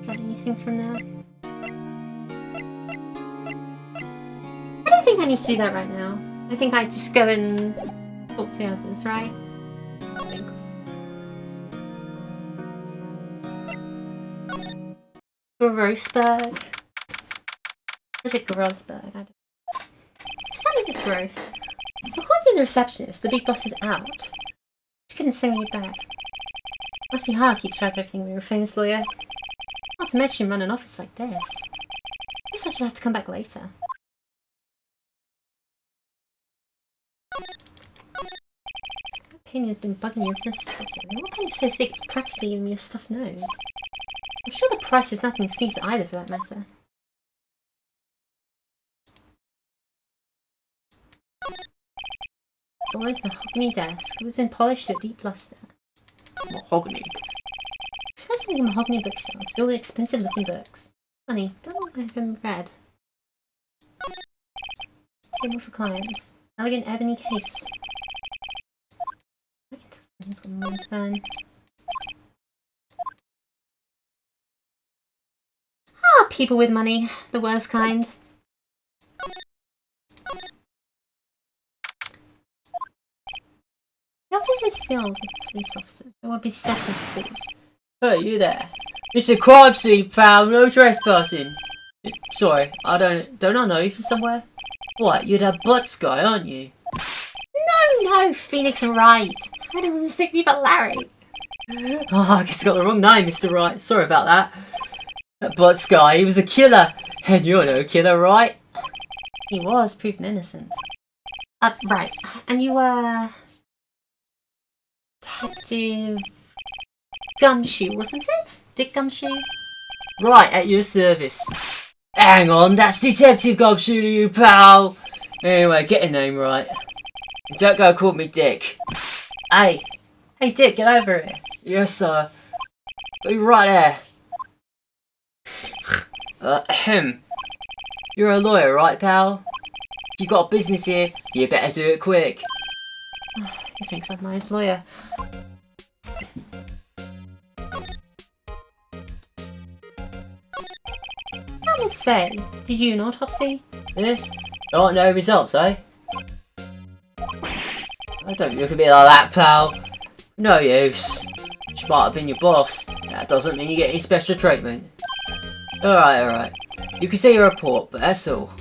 Is that anything from there? I don't think I need to do that right now. I think I just go and talk to the others, right? I think. Grossberg. Or is it Grossberg? I don't know. It's funny if it's gross. According to the receptionist, the big boss is out. She couldn't send me back. Must be hard to keep track of everything when you're a famous lawyer. Not to mention run an office like this. Guess I'll just have to come back later. That painting has been bugging you since I stopped it. What painting so thick it's practically giving me a stuffed nose? I'm sure the price is nothing to sneeze at either for that matter. It's all over a mahogany desk. It was been polished to a deep luster. Mahogany? Expensive looking mahogany bookshelves filled with expensive looking books. Funny, don't know if I've ever read. Table for clients. Elegant ebony case. I can tell something's got a long turn. Ah, people with money. The worst kind. The office is filled with police officers. There will be session for calls. Hey, you there? It's a crime scene, pal. No trespassing. Sorry, don't I know you from somewhere? What, you're that butts guy, aren't you? No, Phoenix Wright. I don't mistake me for Larry. Oh, I guess I got the wrong name, Mr. Wright. Sorry about that. That butts guy, he was a killer. And you're no killer, right? He was proven innocent. Right. And you were... Detective... Gumshoe, wasn't it? Dick Gumshoe? Right, at your service. Hang on, that's Detective Gumshoe to you, pal. Anyway, get your name right. And don't go call me Dick. Hey. Hey, Dick, get over here. Yes, sir. Be right there. You're a lawyer, right, pal? If you got a business here, you better do it quick. He thinks I'm my lawyer. Miss Faye, did you an autopsy? Eh? Oh, no results, eh? I don't look a bit like that, pal. No use. She might have been your boss, and That doesn't mean you get any special treatment. Alright. You can say your report, but that's all.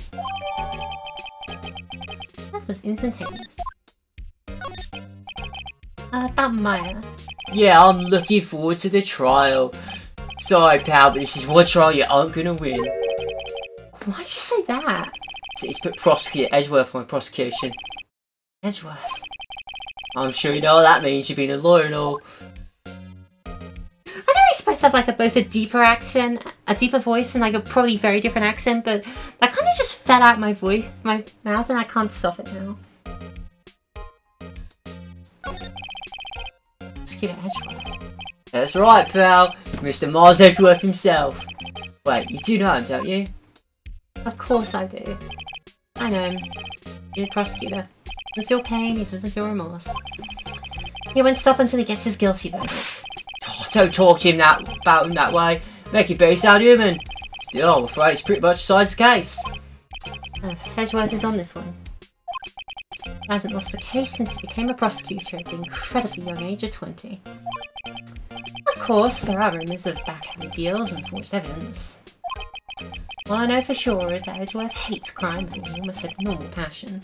That was instantaneous. About Maya. Yeah, I'm looking forward to the trial. Sorry, pal, but this is one trial you aren't gonna win. Why'd you say that? So he's put prosecutor Edgeworth on prosecution. Edgeworth. I'm sure you know what that means, you've been a lawyer and all. I know he's supposed to have like both a deeper accent, a deeper voice, and like a probably very different accent, but that kind of just fell out my mouth, and I can't stop it now. Prosecutor Edgeworth. That's right, pal. Mr. Mars Edgeworth himself. Wait, you do know him, don't you? Of course I do. I know him. He's a prosecutor. He doesn't feel pain, he doesn't feel remorse. He won't stop until he gets his guilty verdict. Oh, don't talk to him about him that way. Make him very sound human. Still, I'm afraid it's pretty much decides the case. Edgeworth is on this one. He hasn't lost the case since he became a prosecutor at the incredibly young age of 20. Of course, there are rumours of backhanded deals and forged evidence. All I know for sure is that Edgeworth hates crime with an almost abnormal passion.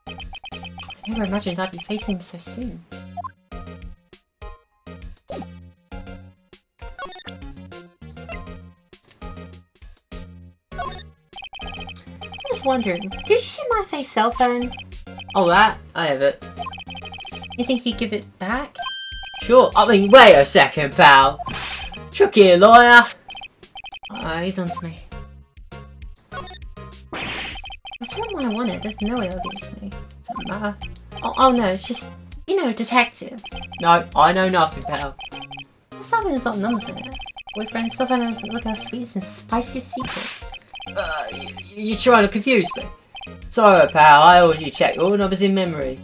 I never imagined I'd be facing him so soon. I was wondering, did you see my face cell phone? Oh, that? I have it. You think he'd give it back? Sure. I mean, wait a second, pal. Tricky lawyer. He's on to me. I tell him what I wanted, there's no way he'll give it to me. Doesn't matter. Oh no, it's just, you know, detective. No, I know nothing, pal. What's happening? There's not numbers in it. Boyfriend stuff, and look how sweet and spiciest secrets. You're trying to confuse me. Sorry, pal, I always check all numbers in memory.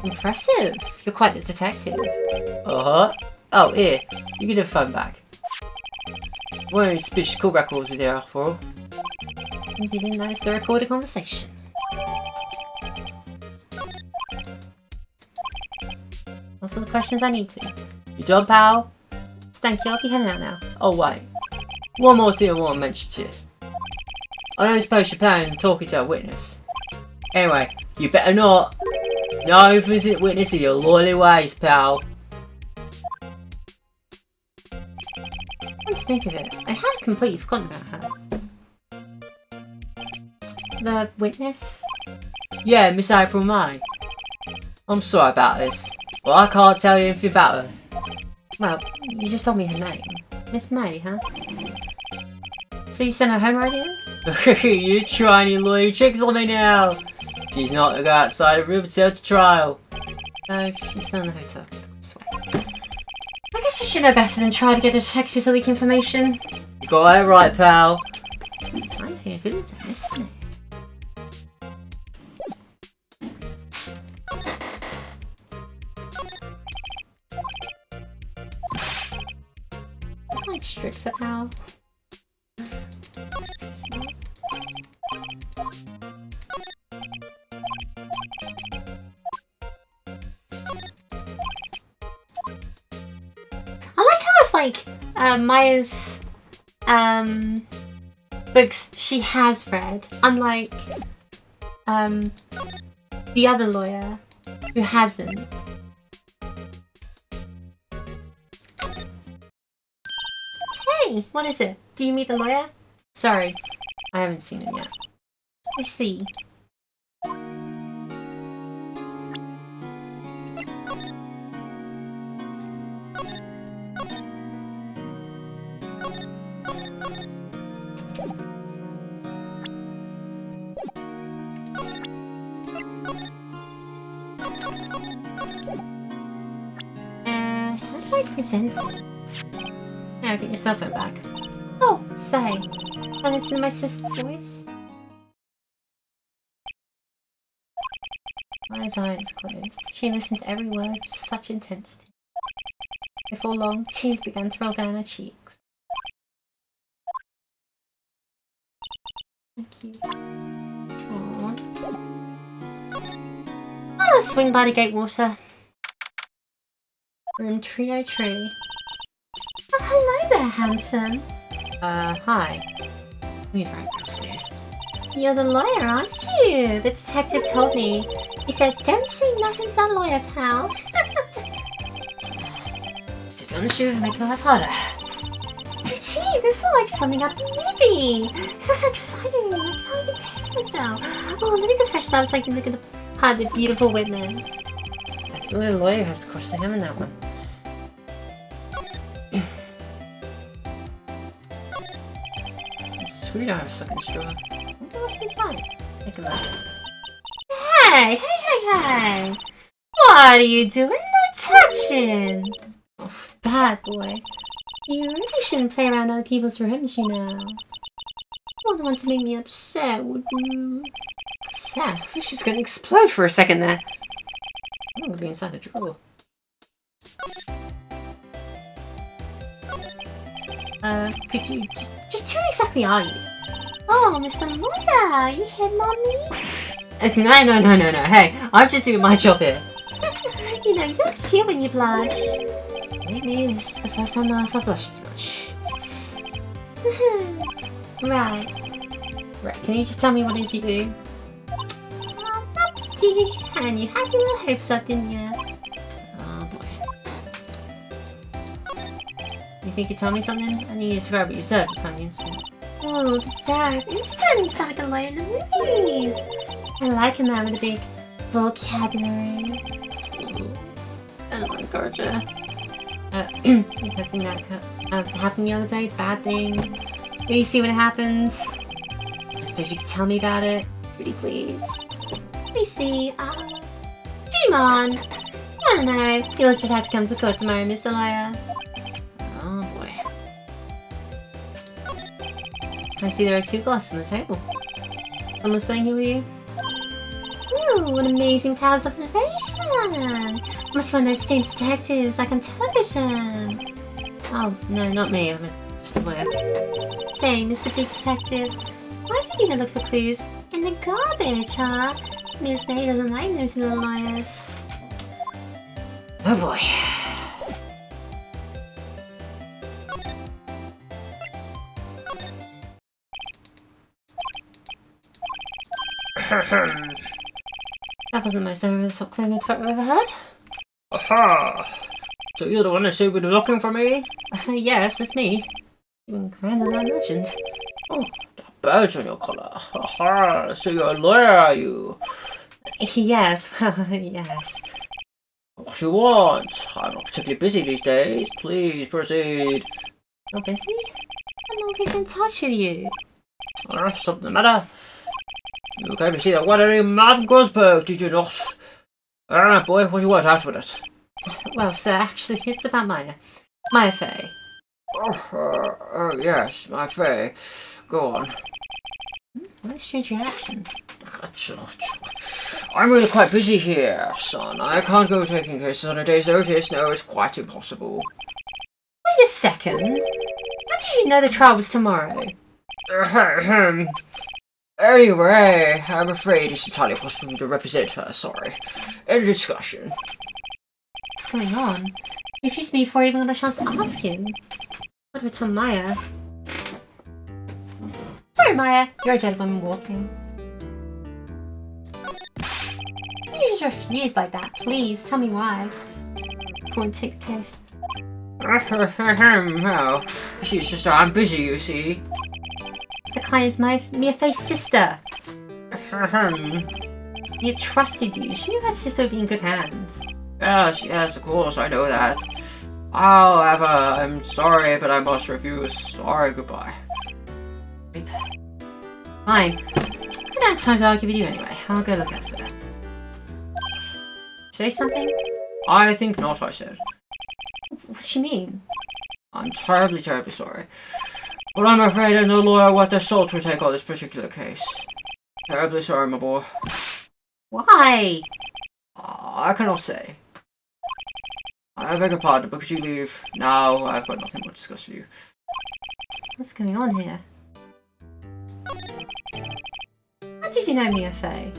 Impressive. You're quite the detective. Uh-huh. Oh, here. You get the phone back. What any suspicious call records are there after all? Seems you didn't notice the recorded conversation. Those are the questions I need to. You done, pal? Thank you, I'll be heading out now. Oh, wait. One more thing I want to mention to you. I don't suppose you're planning on talking to a witness. Anyway, you better not. No influencing witness in your lawyer ways, pal. Come to think of it, I had completely forgotten about her. The witness? Yeah, Miss April May. I'm sorry about this, but I can't tell you anything about her. Well, you just told me her name. Miss May, huh? So you sent her home already then? You trying your lawyer tricks on me now. She's not to go outside the room until the trial. No, she's still in the hotel. I guess you should know better than try to get a detective to leak information. You got it right, pal. I'm here to visit Miss May. Like stricter, pal. Excuse me. I like how it's like Maya's books she has read, unlike the other lawyer who hasn't. Hey, what is it? Do you meet the lawyer? Sorry, I haven't seen him yet. I see. How do I present it? Now get your cell phone back. Oh, say, can I listen to my sister's voice? Maya's eyes closed. She listened to every word with such intensity. Before long, tears began to roll down her cheeks. Thank you. Aww. I'll swing by the Gatewater. Room 303. Oh, hello, Handsome. Hi. We're very smooth. You're the lawyer, aren't you? The detective told me. He said, don't say nothing's a lawyer, pal. To be honest, you've made my life harder. Gee, this is like something out of the movie. This is exciting. I can't even take myself. Oh, let me go fresh up so I can look at the beautiful witness. I think the lawyer has to cross the him in that one. Screwdriver stuck in the straw. What's this like? Take a look. Hey! What are you doing? No touching! Oh, bad boy. You really shouldn't play around other people's rooms, you know. You wouldn't want to make me upset, would you? Upset? I thought she was going to explode for a second there. I'm going to be inside the drawer. Could you just who exactly are you? Oh, Mr. Lawyer, you hitting on me? No. Hey, I'm just doing my job here. You know, you're cute when you blush. Maybe this is the first time I've blushed as much. Right. Right, can you just tell me what it is you do? And you had your little hopes up, didn't you? Oh boy. You think you'd tell me something? I need you to describe what you said for some instant. Oh, bizarre. Instant, you sound like a lawyer in the movies. I like a man with a big vocabulary. Oh my god, yeah. You had thing that happened the other day? Bad thing? Will you see what happened? I suppose you could tell me about it? Pretty please. Let me see. Dream on. I don't know. You'll just have to come to court tomorrow, Mr. Lawyer. Oh boy. I see there are 2 glasses on the table. Someone's staying here with you? Ooh, what amazing powers of observation! Must one of those famous detectives like on television. Oh, no, not me. I'm just a lawyer. Say, Mr. Big Detective, why did you even look for clues in the garbage, huh? Miss May doesn't like those little liars. Oh boy. That wasn't the most over-the-top clean I've ever heard. Aha! So you're the one that said you were looking for me? Yes, it's me. Even grander than I imagined. Oh, that badge on your collar. Aha! So you're a lawyer, are you? Yes, yes. What you want? I'm not particularly busy these days. Please proceed. Not busy? I'm not even in touch with you. Something the matter? You came to see that one Martin Grosberg, did you not? Boy, what do you want after that? Well, sir, actually, it's about Maya Fey. Oh, yes, Maya Fey. Go on. What a strange reaction. I'm really quite busy here, son. I can't go taking cases on a day's notice. No, it's quite impossible. Wait a second. How did you know the trial was tomorrow? Anyway, I'm afraid it's entirely possible to represent her, sorry. End of discussion. What's going on? He refused me before I even got a chance to ask him. What would tell Maya? Sorry, Maya, you're a dead woman walking. You just refused like that, please, tell me why. Go and take the case. No, she's just I'm busy, you see. The client is Mia Fey's sister. Mia trusted you. She knew her sister would be in good hands. Yes, of course, I know that. However, I'm sorry, but I must refuse. Sorry, goodbye. Fine. I don't have time to argue with you anyway. I'll go look elsewhere. Say something? I think not, I said. What do you mean? I'm terribly sorry. But I'm afraid I'm no lawyer worth the salt to take on this particular case. Terribly sorry, my boy. Why? I cannot say. I beg your pardon, but could you leave? Now I've got nothing more to discuss with you. What's going on here? How did you know Mia Fey?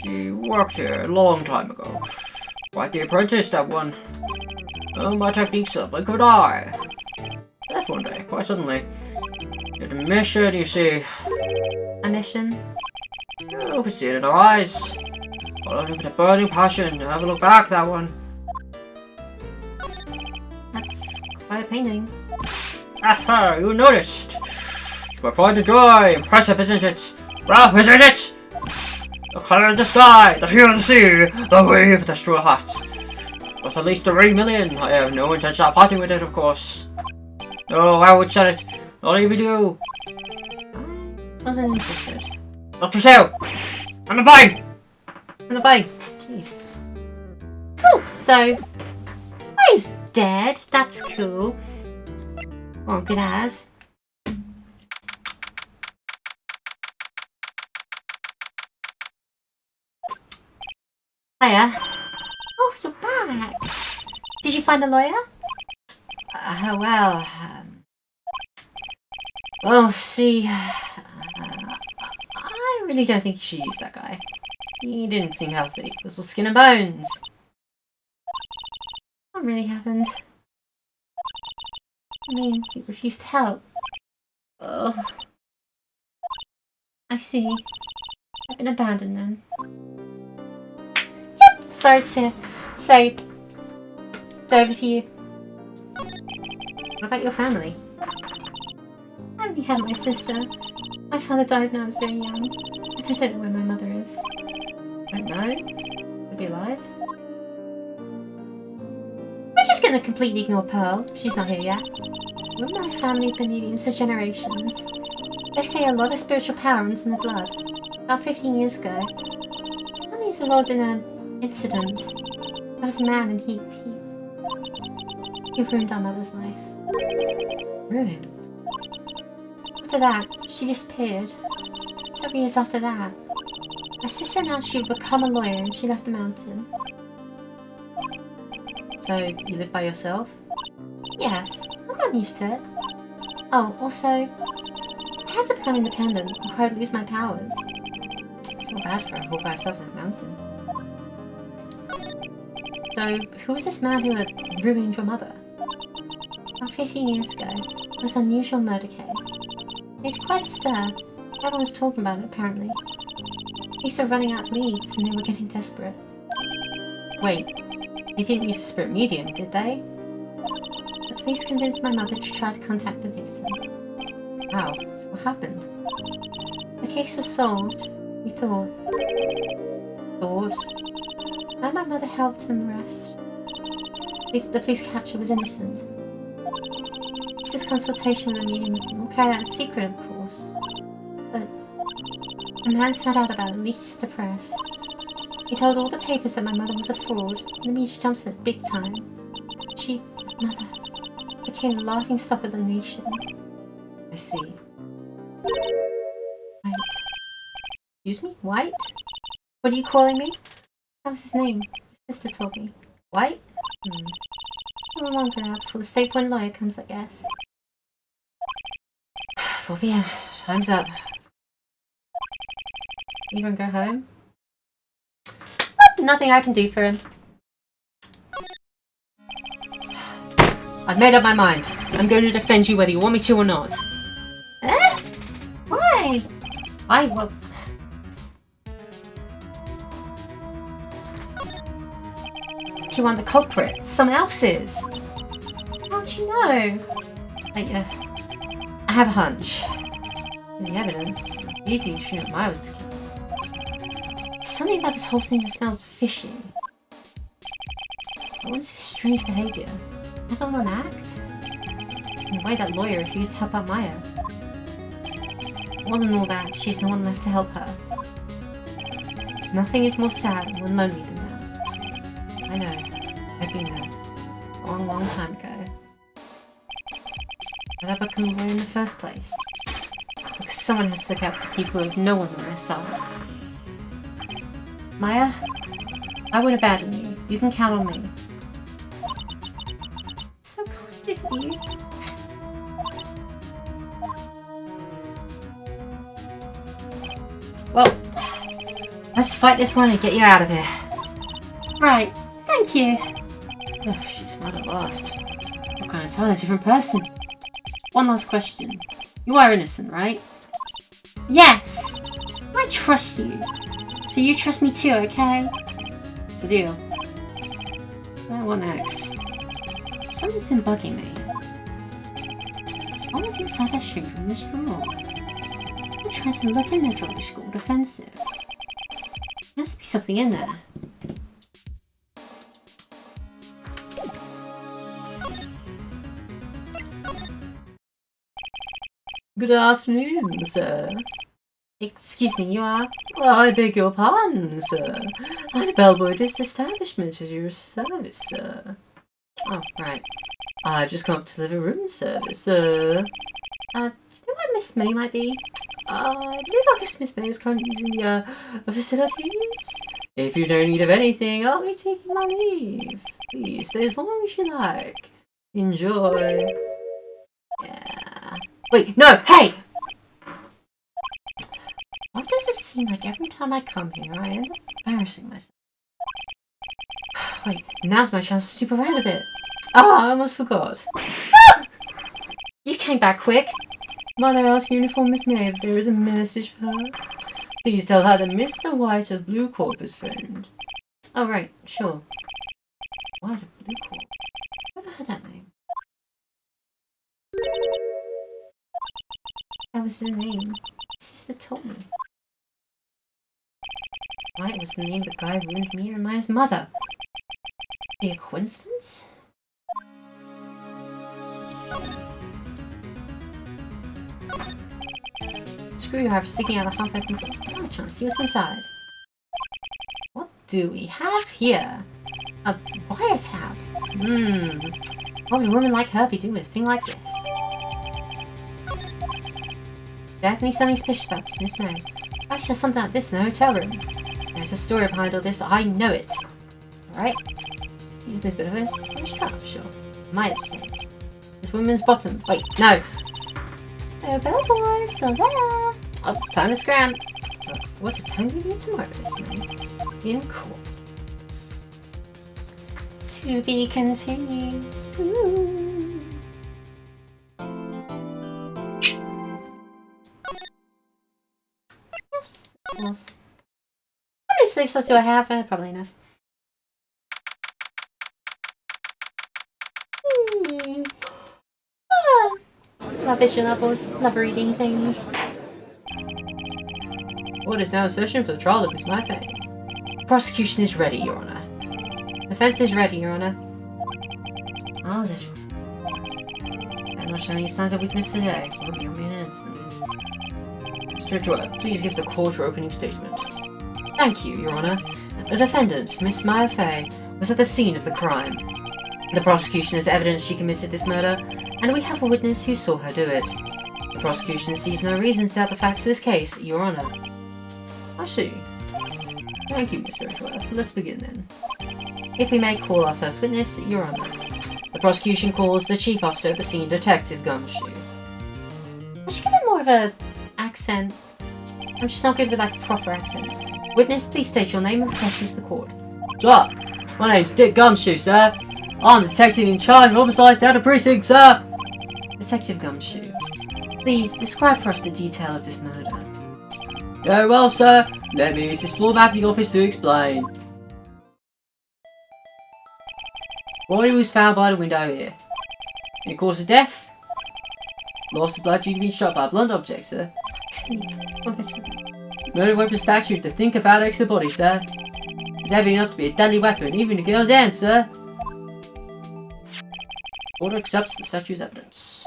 She worked here a long time ago. Quite the apprentice, that one. Oh, my techniques are blink of an eye. left one day, quite suddenly. She had a mission, you see. A mission? You could see it in her eyes. Following with a burning passion. Never look back, that one. That's quite a painting. Aha, you noticed. It's my pride and joy. Impressive, isn't it? Well, isn't it? The colour of the sky, the hue of the sea, the wave of the straw hat. But at least 3 million. I have no intention of parting with it, of course. No, I would sell it. Not even you. I wasn't interested. Not for sale. I'm a buying. I'm gonna buy. Jeez. Cool. So, he's dead. That's cool. Well, good as. Hiya. Oh, you're back. Did you find a lawyer? Well, see, I really don't think you should use that guy. He didn't seem healthy. It was all skin and bones. What really happened? I mean, he refused to help. Oh. I see. I've been abandoned then. Yep, sorry to say. It's over to you. What about your family? I only had my sister. My father died when I was very young. And I don't know where my mother is. I don't know. Could be alive. We're just gonna completely ignore Pearl. She's not here yet. When my family have been mediums for generations. They say a lot of spiritual power runs in the blood. About 15 years ago, family was involved in an incident. There was a man and he ruined our mother's life. Ruined? After that, she disappeared. Several years after that, my sister announced she would become a lawyer and she left the mountain. So, you live by yourself? Yes, I've gotten used to it. Oh, also, I had to become independent or I'd lose my powers. I feel bad for her all by herself in the mountain. So, who was this man who had ruined your mother? About 15 years ago, there was an unusual murder case. It made quite a stir. Everyone was talking about it, apparently. Police were running out of leads and they were getting desperate. Wait, they didn't use a spirit medium, did they? The police convinced my mother to try to contact the victim. Wow, so what happened? The case was solved, we thought. Now my mother helped them arrest. The police capture was innocent. This consultation with the medium were carried out in secret, of course. But a man found out about it, leaked to the press. He told all the papers that my mother was a fraud, and the media jumped at it big time. Mother, became the laughing stock of the nation. I see. White. Excuse me? White? What are you calling me? That was his name. His sister told me. White? No longer now, before the state point lawyer comes, I guess. 4 PM. Time's up. You gonna go home? Nothing I can do for him. I've made up my mind. I'm going to defend you whether you want me to or not. Eh? Why? I will. You want the culprit? Someone else is. How'd you know? I have a hunch. The evidence. Easy to assume I was the killer. There's something about this whole thing that smells fishy. What is this strange behaviour? Is that an act? And the way that lawyer refused to help out Maya. More than all that, she's no one left to help her. Nothing is more sad and more lonely than that. I know. I've been there. A long, long time ago. But I become a lawyer in the first place. Because someone has to look out for the people who have no one on their side. Maya, I won't abandon you. You can count on me. So kind of you. Well, let's fight this one and get you out of here. Right, thank you. Oh, she's smart at last. What can I tell? A different person. one last question. You are innocent, right? Yes! I trust you. So you trust me too, okay? It's a deal. What next? Something's been bugging me. What was inside that strange room this drawer? I tried to look in that drawer, which got defensive. There must be something in there. Good afternoon, sir. Excuse me, you are? I beg your pardon, sir. I'm a bellboy at this establishment at your service, sir. Oh, right. I've just come up to deliver room service, sir. Do you know where Miss May might be? I believe I guess Miss May is currently using the facilities. If you don't need of anything, I'll be taking my leave. Please stay as long as you like. Enjoy. Yeah. Wait, no, hey! Why does it seem like every time I come here, I end up embarrassing myself? Wait, now's my chance to snoop around a bit. Ah, I almost forgot. Ah! You came back quick. Might I ask Uniform Miss May if there is a message for her? Please tell her that Mr. White of Blue Corp is phoned. Oh, right, sure. White of Blue Corp? I've never heard that name. That was his name. His sister told me. White was the name of the guy who ruined me and Maya's mother. Be a coincidence? Screwdriver sticking out of the half-open door. I'm trying to see what's inside. What do we have here? A wiretap. What would a woman like her be doing with a thing like this? Definitely something suspicious about this, Miss May. I saw something like this in the hotel room. There's a story behind all this, I know it. Alright. Using this bit of this. Which part, sure. Might say. This woman's bottom. Wait, no. Oh, bellboy, still there. Oh, time to scram. Look, what's the time to do tomorrow, Miss May? In court. To be continued. Ooh. Yes, of course. How many slave slots do I have? Probably enough. Love vision levels, love reading things. What is now a session for the trial of Miss May? Prosecution is ready, Your Honour. Defense is ready, Your Honour. Oh, is it? I'm not showing any signs of weakness today. Won't be innocent. Mr. Joy, please give the court your opening statement. Thank you, Your Honour. The defendant, Miss Maya Fay, was at the scene of the crime. The prosecution has evidence she committed this murder, and we have a witness who saw her do it. The prosecution sees no reason to doubt the facts of this case, Your Honour. I see. Thank you, Mr. Joy. Let's begin then. If we may call our first witness, Your Honour. The prosecution calls the chief officer at the scene, Detective Gumshoe. I should give it more of a accent. I'm just not good with like a proper accent. Witness, please state your name and profession to the court. Sir, my name's Dick Gumshoe, sir. I'm the detective in charge of homicides out of precinct, sir. Detective Gumshoe, please describe for us the detail of this murder. Very well, sir. Let me use this floor mapping office to explain. Body was found by the window here. Any cause of death? Loss of blood due to being struck by a blunt object, sir. Murder weapon statute to think about X the body, sir. It's heavy enough to be a deadly weapon, even in a girl's hand, sir. Order accepts the statue's evidence.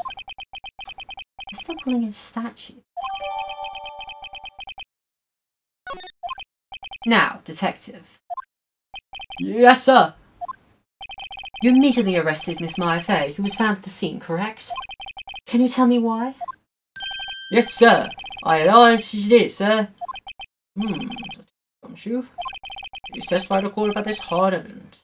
I'm still calling it a statue. Now, detective. Yes, sir. You immediately arrested Miss Maya Fay, who was found at the scene, correct? Can you tell me why? Yes, sir. I had eyes she did it, sir. Gumshoe. You testify to court about this hard evidence.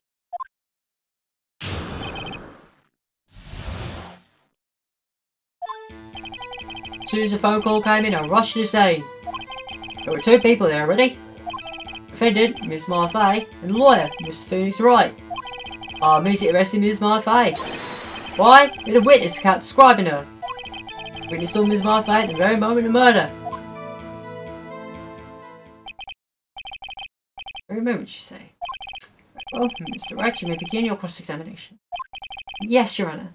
As soon as the phone call came in, I rushed to the scene. There were two people there already. Defendant, Miss Maya Fay, and the lawyer, Mr. Phoenix Wright. I immediately arrested Miss Maya Fay. Why? We had a witness account describing her. Witness saw Ms. Martha at the very moment of murder. Very moment, you say. Well, Mr. Wright, you may begin your cross-examination. Yes, Your Honour.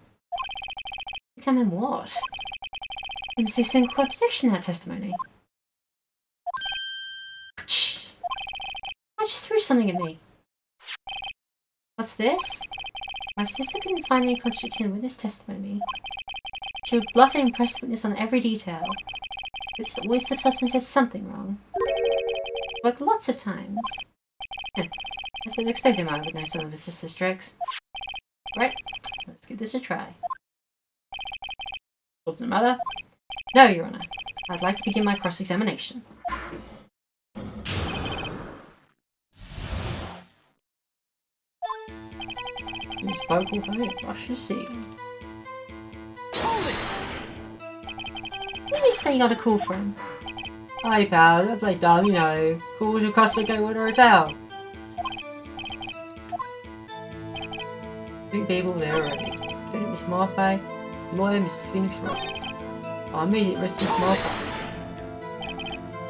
Examine what? I can see a single contradiction in that testimony. I just threw something at me. What's this? My sister couldn't find any contradiction with this testimony. She would bluff and impress the witness on every detail. Because it always slips up and says something wrong. Like lots of times. I should expect him I would know some of his sister's tricks. Right, let's give this a try. Something the matter? No, Your Honour. I'd like to begin my cross-examination. His vocal height, rush to see. Hold it! What did you say you got a call from? Hi pal, don't play dumb, you know. Calls your customer go with a hotel. 2 people there already. Miss Martha, lawyer Mr. Phoenix Rock. Our immediate risk Miss Martha.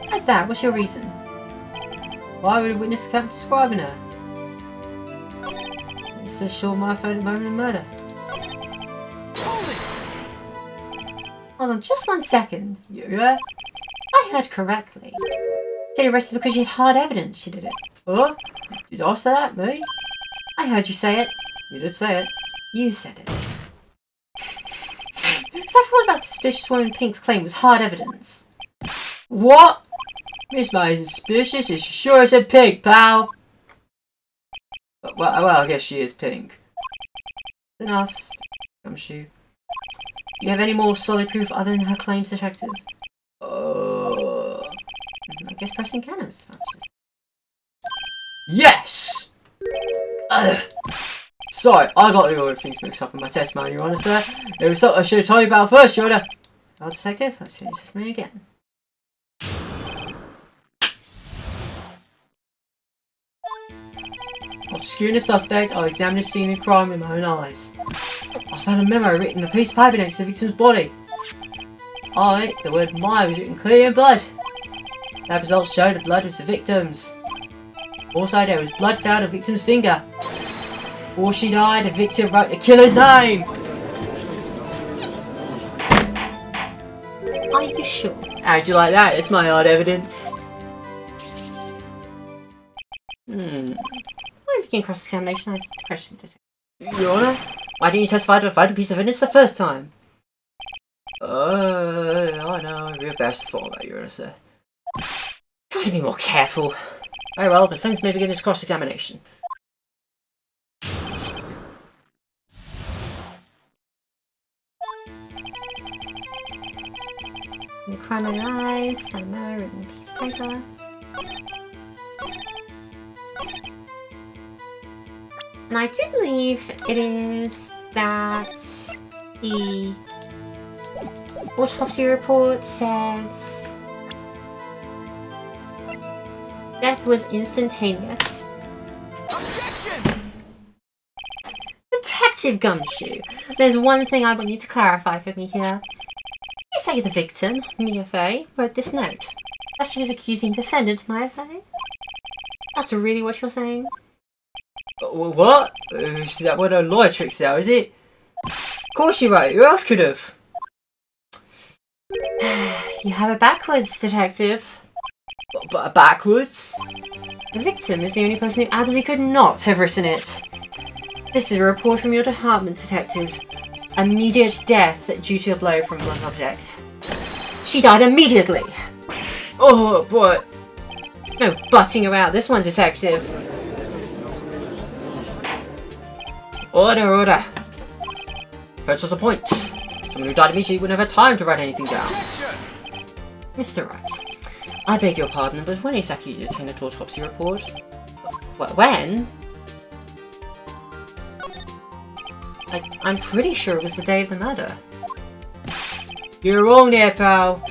How's that? What's your reason? Why would a witness keep describing her? It says Shaw Martha at the moment of murder. Hold on, just 1 second. Yeah? I heard correctly. She arrested because she had hard evidence she did it. What? Did I say that, me? I heard you say it. You did say it. You said it. So everyone about the suspicious woman in Pink's claim was hard evidence. What? Miss May is suspicious as she sure as a pig, pal. Well, I guess she is pink. Enough. Gumshoe. Do you have any more solid proof other than her claims, detective? I guess pressing cannabis functions. Yes! Sorry, I got the order of things mixed up in my testimony, Your Honour, sir. It was something I should have told you about first, Your Honour. Well, detective, let's hear your testimony again. After securing the suspect, I examined the scene of crime with my own eyes. I found a memo written on a piece of paper next to the victim's body. On it, the word "my" was written clearly in blood. Lab results showed the blood was the victim's. Also, there was blood found on the victim's finger. Before she died, the victim wrote the killer's name. Are you sure? How'd you like that? It's my hard evidence. When we begin cross-examination, I have a question, detective. Your Honour, why didn't you testify to a vital piece of evidence the first time? I know, I'm real best for that, Your Honour, sir. Try to be more careful. Very well, the defence may begin its cross-examination. The crime in her eyes, find a mirror, written piece of paper. And I do believe it is that the autopsy report says death was instantaneous. Objection! Detective Gumshoe, there's one thing I want you to clarify for me here. You say the victim, Mia Fey, wrote this note as she was accusing defendant Mia Fey? That's really what you're saying? What? Is that one of lawyer tricks now, is it? Of course you wrote. Who else could have? You have it backwards, detective. But backwards? The victim is the only person who absolutely could not have written it. This is a report from your department, detective. Immediate death due to a blow from a blunt object. She died immediately! Oh, but... No butting about this one, detective. Order, order. First was a point. Someone who died immediately wouldn't have had time to write anything down. Objection! Mr. Wright, I beg your pardon, but when exactly did you obtain the autopsy report? when? I'm pretty sure it was the day of the murder. You're wrong there, pal.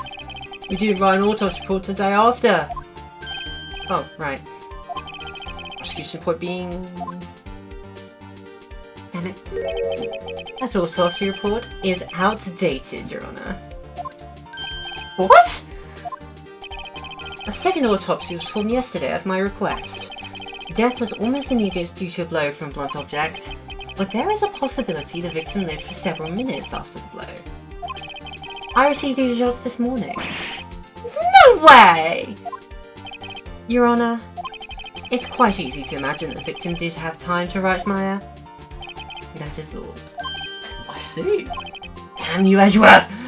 We didn't write an autopsy report the day after. Oh, right. Prosecution report being... Damn it. That autopsy report is outdated, Your Honour. What? A second autopsy was performed yesterday at my request. Death was almost immediate due to a blow from a blunt object, but there is a possibility the victim lived for several minutes after the blow. I received these results this morning. No way! Your Honour, it's quite easy to imagine that the victim did have time to write Maya. That is all. I see. Damn you, Edgeworth!